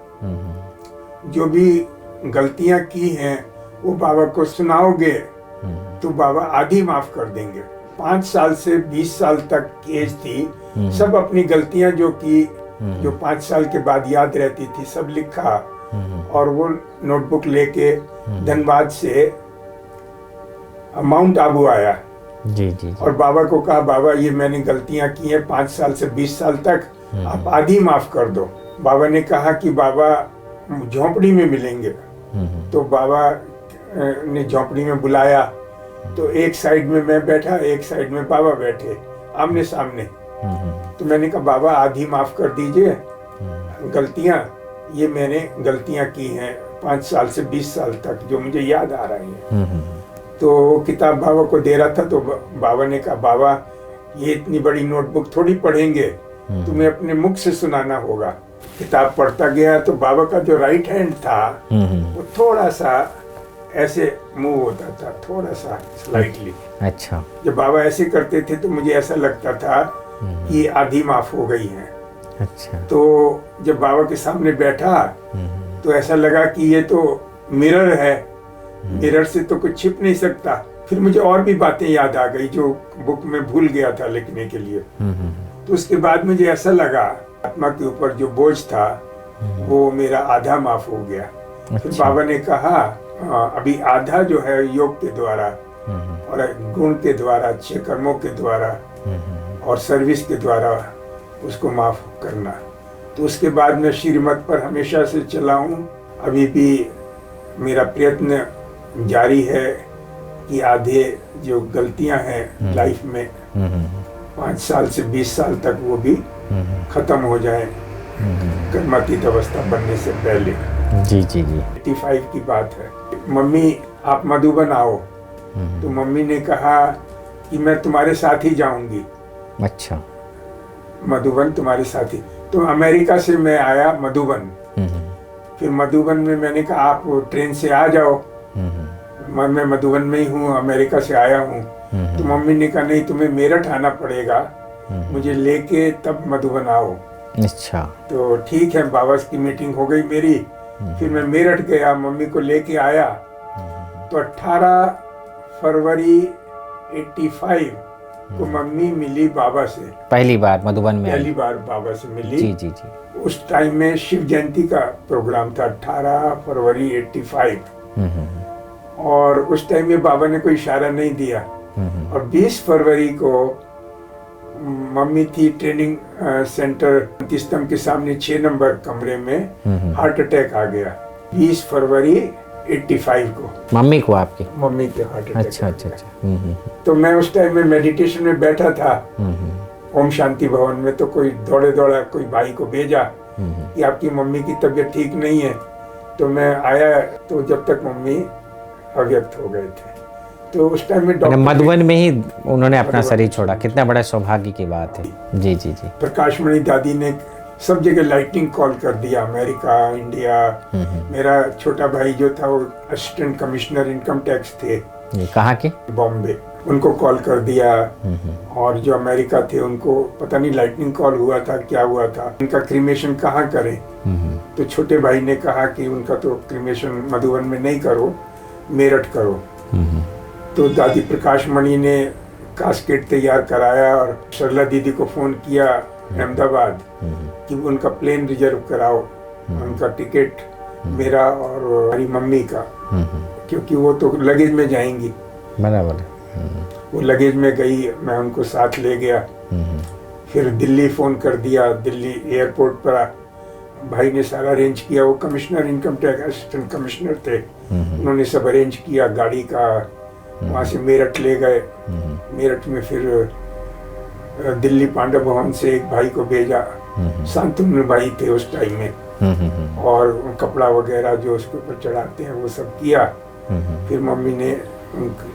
B: जो भी गलतियां की हैं वो बाबा को सुनाओगे तो बाबा आधी माफ कर देंगे। 5 साल से 20 साल तक की एज थी, सब अपनी गलतियां जो की, जो 5 साल के बाद याद रहती थी, सब लिखा और वो नोटबुक लेके धनबाद से माउंट आबू आया।
A: जी।
B: और बाबा को कहा, बाबा ये मैंने गलतियां की हैं 5 साल से 20 साल तक, आप आधी माफ कर दो। बाबा ने कहा कि बाबा झोंपड़ी में मिलेंगे। तो बाबा ने झोंपड़ी में बुलाया, तो एक साइड में मैं बैठा, एक साइड में बाबा बैठे, आमने सामने। तो मैंने कहा, बाबा आधी माफ कर दीजिए गलतियां, ये मैंने गलतियां की हैं 5 साल से 20 साल तक, जो मुझे याद आ रही हैं। तो किताब बाबा को दे रहा था, तो बाबा ने कहा, बाबा ये इतनी बड़ी नोटबुक थोड़ी पढ़ेंगे, तुम्हें अपने मुख से सुनाना होगा। किताब पढ़ता गया तो बाबा का जो राइट हैंड था वो थोड़ा सा ऐसे मूव होता था, थोड़ा सा स्लाइटली।
A: अच्छा।
B: जब बाबा ऐसे करते थे तो मुझे ऐसा लगता था कि आधी माफ हो गई है।
A: अच्छा।
B: तो जब बाबा के सामने बैठा तो ऐसा लगा कि ये तो मिरर है, मिरर से तो कुछ छिप नहीं सकता। फिर मुझे और भी बातें याद आ गई जो बुक में भूल गया था लिखने के लिए। तो उसके बाद मुझे ऐसा लगा आत्मा के ऊपर जो बोझ था वो मेरा आधा माफ हो गया। फिर बाबा ने कहा, अभी आधा जो है योग के द्वारा और गुण के द्वारा, अच्छे कर्मों के द्वारा और सर्विस के द्वारा उसको माफ करना। तो उसके बाद मैं श्रीमत पर हमेशा से चला हूँ। अभी भी मेरा प्रयत्न जारी है कि आधे जो गलतियां हैं लाइफ में 5 साल से 20 साल तक वो भी खत्म हो जाए कर्मातीत अवस्था बनने से पहले।
A: जी।
B: 85 की बात है। मम्मी आप मधुबन आओ, तो मम्मी ने कहा कि मैं तुम्हारे साथ ही जाऊंगी।
A: अच्छा।
B: मधुबन तुम्हारे साथ ही। तो अमेरिका से मैं आया मधुबन। फिर मधुबन में मैंने कहा आप ट्रेन से आ जाओ, मैं मधुबन में ही हूँ, अमेरिका से आया हूँ। तो मम्मी ने कहा नहीं, तुम्हें मेरठ आना पड़ेगा, मुझे लेके तब मधुबन आओ।
A: अच्छा। तो
B: ठीक है, बाबा की मीटिंग हो गई मेरी। फिर मैं मेरठ गया, मम्मी को लेके आया। तो 18 फरवरी 85 को मम्मी मिली बाबा से,
A: पहली बार मधुबन में,
B: पहली बार बाबा से मिली।
A: जी।
B: उस टाइम में शिव जयंती का प्रोग्राम था, 18 फरवरी 85। और उस टाइम में बाबा ने कोई इशारा नहीं दिया। और 20 फरवरी को मम्मी थी ट्रेनिंग सेंटर तिस्तम के सामने 6 नंबर कमरे में, हार्ट अटैक आ गया 20 फरवरी 85 को।
A: मम्मी को, आपकी
B: मम्मी के हार्ट अटैक।
A: अच्छा।
B: तो मैं उस टाइम में मेडिटेशन में बैठा था ओम शांति भवन में। तो कोई दौड़ा कोई भाई को भेजा कि आपकी मम्मी की तबीयत ठीक नहीं है। तो मैं आया, तो जब तक मम्मी अव्यक्त हो गए थे। तो उस टाइम में डॉक्टर
A: मधुबन में ही उन्होंने अपना शरीर छोड़ा। कितना बड़ा सौभाग्य की बात है। जी।
B: प्रकाशमणि दादी ने सब जगह लाइटनिंग कॉल कर दिया, अमेरिका, इंडिया। मेरा छोटा भाई जो था वो असिस्टेंट कमिश्नर इनकम टैक्स थे।
A: कहाँ के?
B: बॉम्बे। उनको कॉल कर दिया। और जो अमेरिका थे उनको पता नहीं लाइटनिंग कॉल हुआ था, क्या हुआ था, उनका क्रीमेशन कहाँ करें। तो छोटे भाई ने कहा कि उनका तो क्रीमेशन मधुबन में नहीं करो, मेरठ करो। तो दादी प्रकाशमणि ने कास्केट तैयार कराया और सरला दीदी को फोन किया अहमदाबाद कि उनका प्लेन रिजर्व कराओ, उनका टिकट मेरा और हमारी मम्मी का, क्योंकि वो तो लगेज में जाएंगी।
A: बराबर।
B: वो लगेज में गई, मैं उनको साथ ले गया। फिर दिल्ली फोन कर दिया, दिल्ली एयरपोर्ट पर भाई ने सारा अरेंज किया। वो commissioner income tax assistant commissioner थे, उन्होंने सब अरेंज किया गाड़ी का। वहाँ से मेरठ ले गए। मेरठ में फिर दिल्ली पांडव भवन से एक भाई को भेजा, शांतनु भाई थे उस टाइम में। और कपड़ा वगैरह जो उसके ऊपर चढ़ाते हैं वो सब किया। फिर मम्मी ने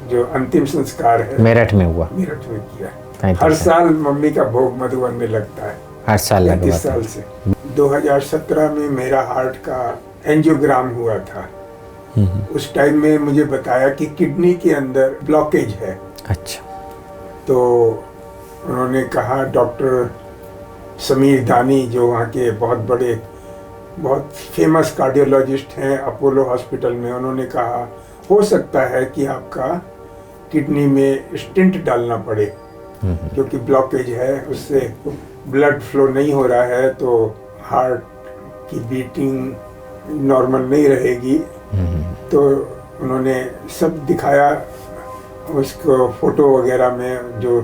B: जो अंतिम संस्कार है
A: मेरठ में हुआ,
B: मेरठ में किया। हर साल मम्मी का भोग मधुबन में लगता है।
A: हर साल
B: 35 साल से। 2017 में मेरा हार्ट का एंजियोग्राम हुआ था। उस टाइम में मुझे बताया कि किडनी के अंदर ब्लॉकेज है।
A: अच्छा।
B: तो उन्होंने कहा, डॉक्टर समीर दानी जो वहाँ के बहुत फेमस कार्डियोलॉजिस्ट हैं अपोलो हॉस्पिटल में, उन्होंने कहा हो सकता है कि आपका किडनी में स्टेंट डालना पड़े, क्योंकि ब्लॉकेज है, उससे ब्लड फ्लो नहीं हो रहा है, तो हार्ट की बीटिंग नॉर्मल नहीं रहेगी। तो उन्होंने सब दिखाया उसको, फोटो वगैरह में जो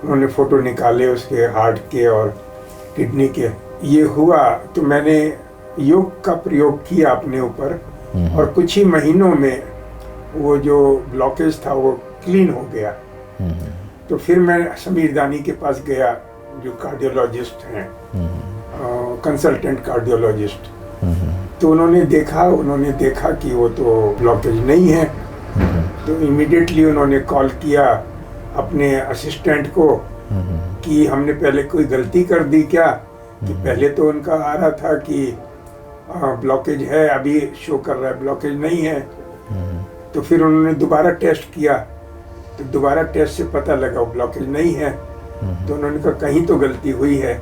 B: उन्होंने फोटो निकाले उसके हार्ट के और किडनी के। ये हुआ तो मैंने योग का प्रयोग किया अपने ऊपर, और कुछ ही महीनों में वो जो ब्लॉकेज था वो क्लीन हो गया। तो फिर मैं समीर दानी के पास गया, जो कार्डियोलॉजिस्ट हैं, कंसल्टेंट कार्डियोलॉजिस्ट। तो उन्होंने देखा कि वो तो ब्लॉकेज नहीं है। तो इमीडिएटली उन्होंने कॉल किया अपने असिस्टेंट को कि हमने पहले कोई गलती कर दी क्या, कि पहले तो उनका आ रहा था कि ब्लॉकेज है, अभी शो कर रहा है ब्लॉकेज नहीं है। तो फिर उन्होंने दोबारा टेस्ट किया, तो दोबारा टेस्ट से पता लगा ब्लॉकेज नहीं है। तो उन्होंने कहा कहीं तो गलती हुई है,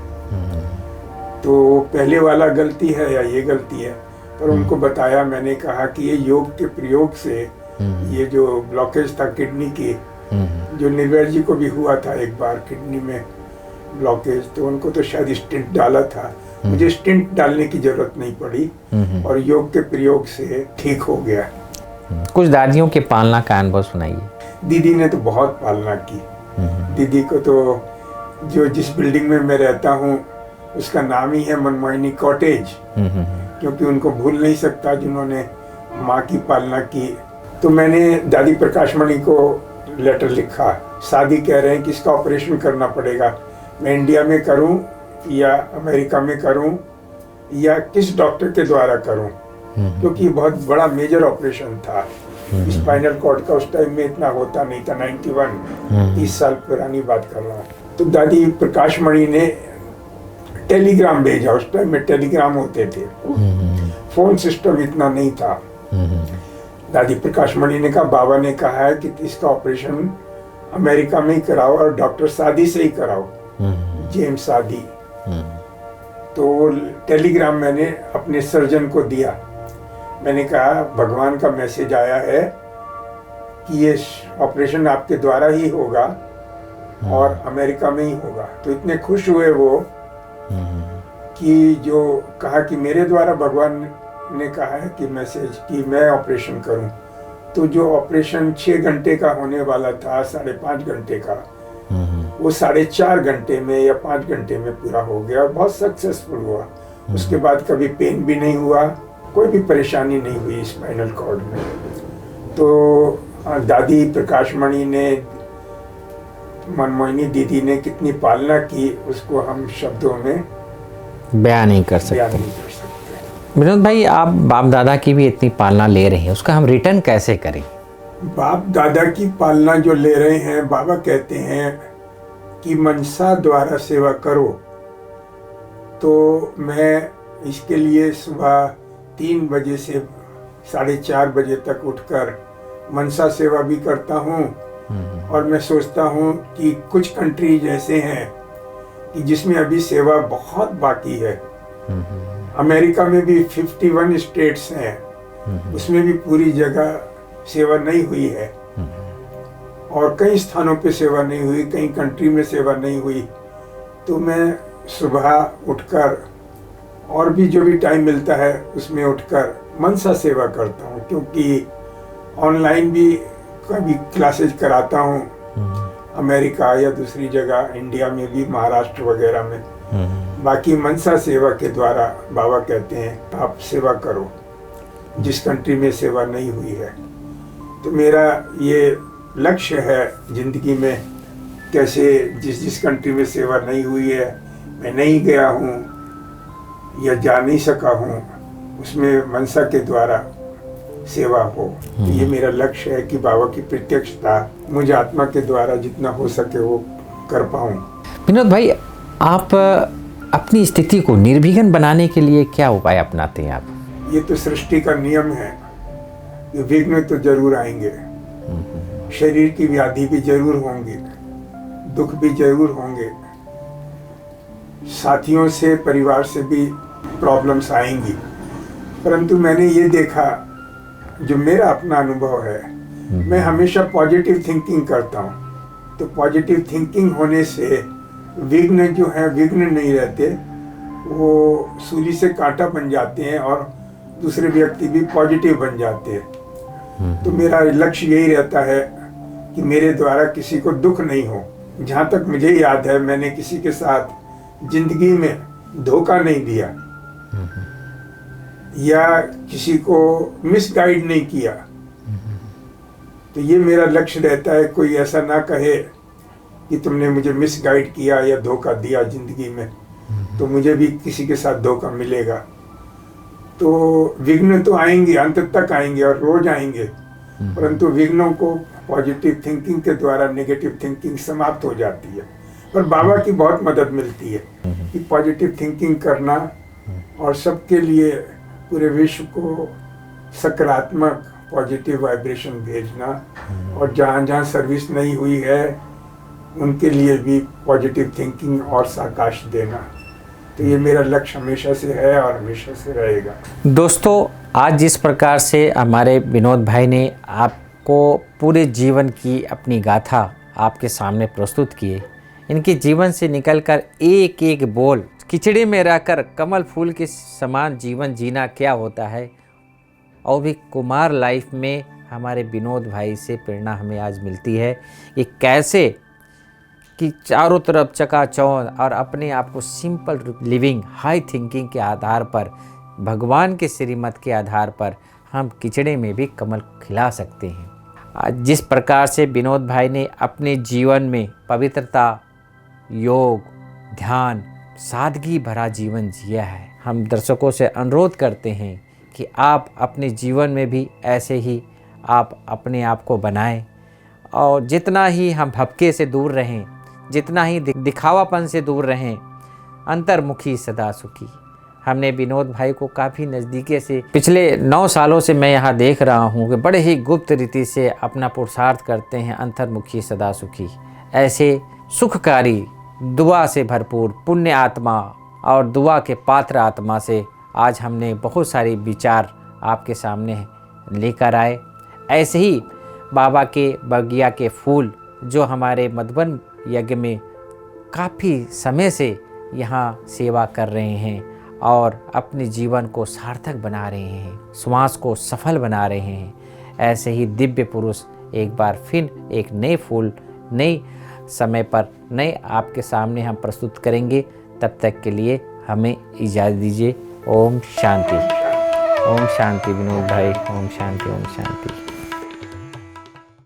B: तो पहले वाला गलती है या ये गलती है। पर उनको बताया, मैंने कहा कि ये योग के प्रयोग से ये जो ब्लॉकेज था किडनी की, जो निर्वैर जी को भी हुआ था एक बार किडनी में ब्लॉकेज, तो उनको तो शायद स्टेंट डाला था, मुझे स्टेंट डालने की जरूरत नहीं पड़ी, और योग के प्रयोग से ठीक हो गया।
A: कुछ दादियों के पालना का अनुभव सुनाइए।
B: दीदी ने तो बहुत पालना की। दीदी को तो जिस बिल्डिंग में मैं रहता हूँ उसका नाम ही है मनमोहिनी कॉटेज, क्योंकि उनको भूल नहीं सकता जिन्होंने माँ की पालना की। तो मैंने दादी प्रकाशमणि को लेटर लिखा, शादी कह रहे हैं कि इसका ऑपरेशन करना पड़ेगा, मैं इंडिया में करूं या अमेरिका में करूं या किस डॉक्टर के द्वारा करूं, क्योंकि बहुत बड़ा मेजर ऑपरेशन था। स्पाइनल कॉर्ड का उस टाइम में इतना होता नहीं था, 91 30 साल पुरानी बात कर रहा हूँ। तो दादी प्रकाशमणि ने टेलीग्राम भेजा, उस टाइम में टेलीग्राम होते थे, फोन सिस्टम इतना नहीं था। दादी प्रकाशमणि ने कहा, बाबा ने कहा है कि इसका ऑपरेशन अमेरिका में ही कराओ और डॉक्टर सादी से ही कराओ, जेम्स सादी। तो टेलीग्राम मैंने अपने सर्जन को दिया, मैंने कहा भगवान का मैसेज आया है कि ये ऑपरेशन आपके द्वारा ही होगा और अमेरिका में ही होगा। तो इतने खुश हुए वो कि जो कहा कि मेरे द्वारा भगवान ने कहा है कि मैसेज कि मैं ऑपरेशन करूं। तो जो ऑपरेशन 6 घंटे का होने वाला था, 5.5 घंटे का, वो 4.5 घंटे में या 5 घंटे में पूरा हो गया और बहुत सक्सेसफुल हुआ। उसके बाद कभी पेन भी नहीं हुआ, कोई भी परेशानी नहीं हुई स्पाइनल कॉर्ड में। तो दादी प्रकाशमणि ने, मनमोहिनी दीदी ने कितनी पालना की उसको हम शब्दों में
A: बयान नहीं कर सकते। विनोद भाई, आप बाप दादा की भी इतनी पालना ले रहे हैं, उसका हम रिटर्न कैसे करें?
B: बाप दादा की पालना जो ले रहे हैं, बाबा कहते हैं कि मनसा द्वारा सेवा करो। तो मैं इसके लिए सुबह 3 बजे से 4:30 बजे तक उठकर मनसा सेवा भी करता हूँ। और मैं सोचता हूँ कि कुछ कंट्री ऐसे हैं कि जिसमें अभी सेवा बहुत बाकी है। अमेरिका में भी 51 स्टेट्स हैं, उसमें भी पूरी जगह सेवा नहीं हुई है, और कई स्थानों पे सेवा नहीं हुई, कई कंट्री में सेवा नहीं हुई। तो मैं सुबह उठकर और भी जो भी टाइम मिलता है उसमें उठकर मनसा सेवा करता हूँ, क्योंकि ऑनलाइन भी कभी क्लासेज कराता हूँ, अमेरिका या दूसरी जगह, इंडिया में भी, महाराष्ट्र वगैरह में। बाकी मनसा सेवा के द्वारा बाबा कहते हैं आप सेवा करो जिस कंट्री में सेवा नहीं हुई है। तो मेरा ये लक्ष्य है जिंदगी में, कैसे जिस कंट्री में सेवा नहीं हुई है, मैं नहीं गया हूँ या जा नहीं सका हूँ, उसमें मनसा के द्वारा सेवा हो। ये मेरा लक्ष्य है कि बाबा की प्रत्यक्षता मुझे आत्मा के द्वारा जितना हो सके वो कर पाऊँ।
A: विनोद भाई, आप अपनी स्थिति को निर्विघ्न बनाने के लिए क्या उपाय अपनाते हैं आप?
B: ये तो सृष्टि का नियम है कि विघ्न तो जरूर आएंगे, शरीर की व्याधि भी जरूर होंगी, दुख भी जरूर होंगे, साथियों से परिवार से भी प्रॉब्लम्स आएंगी। परंतु मैंने ये देखा, जो मेरा अपना अनुभव है, मैं हमेशा पॉजिटिव थिंकिंग करता हूँ। तो पॉजिटिव थिंकिंग होने से विघ्न जो है विघ्न नहीं रहते, वो सूली से कांटा बन जाते हैं और दूसरे व्यक्ति भी पॉजिटिव बन जाते हैं। तो मेरा लक्ष्य यही रहता है कि मेरे द्वारा किसी को दुख नहीं हो। जहाँ तक मुझे याद है, मैंने किसी के साथ जिंदगी में धोखा नहीं दिया या किसी को मिसगाइड नहीं किया। तो ये मेरा लक्ष्य रहता है, कोई ऐसा ना कहे कि तुमने मुझे मिसगाइड किया या धोखा दिया जिंदगी में, तो मुझे भी किसी के साथ धोखा मिलेगा। तो विघ्न तो आएंगे, अंत तक आएंगे और रोज आएंगे, परंतु विघ्नों को पॉजिटिव थिंकिंग के द्वारा नेगेटिव थिंकिंग समाप्त हो जाती है। पर बाबा की बहुत मदद मिलती है कि पॉजिटिव थिंकिंग करना और सबके लिए, पूरे विश्व को सकारात्मक पॉजिटिव वाइब्रेशन भेजना, और जहाँ जहाँ सर्विस नहीं हुई है उनके लिए भी पॉजिटिव थिंकिंग और साकाश देना। तो ये मेरा लक्ष्य हमेशा से है और हमेशा से रहेगा।
A: दोस्तों, आज जिस प्रकार से हमारे विनोद भाई ने आपको पूरे जीवन की अपनी गाथा आपके सामने प्रस्तुत किए, इनके जीवन से निकलकर एक एक बोल, खिचड़ी में रहकर कमल फूल के समान जीवन जीना क्या होता है, और भी कुमार लाइफ में हमारे विनोद भाई से प्रेरणा हमें आज मिलती है कि कैसे कि चारों तरफ चकाचौंध और अपने आप को सिंपल लिविंग, हाई थिंकिंग के आधार पर, भगवान के श्रीमत के आधार पर हम खिचड़ी में भी कमल खिला सकते हैं। आज जिस प्रकार से विनोद भाई ने अपने जीवन में पवित्रता, योग, ध्यान, सादगी भरा जीवन जिया है, हम दर्शकों से अनुरोध करते हैं कि आप अपने जीवन में भी ऐसे ही आप अपने आप को बनाएं, और जितना ही हम भपके से दूर रहें, जितना ही दिखावापन से दूर रहें, अंतर्मुखी सदा सुखी। हमने विनोद भाई को काफ़ी नज़दीकी से पिछले 9 सालों से मैं यहाँ देख रहा हूँ कि बड़े ही गुप्त रीति से अपना पुरुषार्थ करते हैं, अंतर्मुखी सदा सुखी। ऐसे सुखकारी, दुआ से भरपूर पुण्य आत्मा और दुआ के पात्र आत्मा से आज हमने बहुत सारे विचार आपके सामने लेकर आए। ऐसे ही बाबा के बगिया के फूल जो हमारे मधुबन यज्ञ में काफ़ी समय से यहाँ सेवा कर रहे हैं और अपने जीवन को सार्थक बना रहे हैं, श्वास को सफल बना रहे हैं, ऐसे ही दिव्य पुरुष एक बार फिर एक नए फूल, नए समय पर नए आपके सामने हम प्रस्तुत करेंगे। तब तक के लिए हमें इजाज़त दीजिए। ओम शांति। ओम शांति विनोद भाई। ओम शांति। ओम शांति।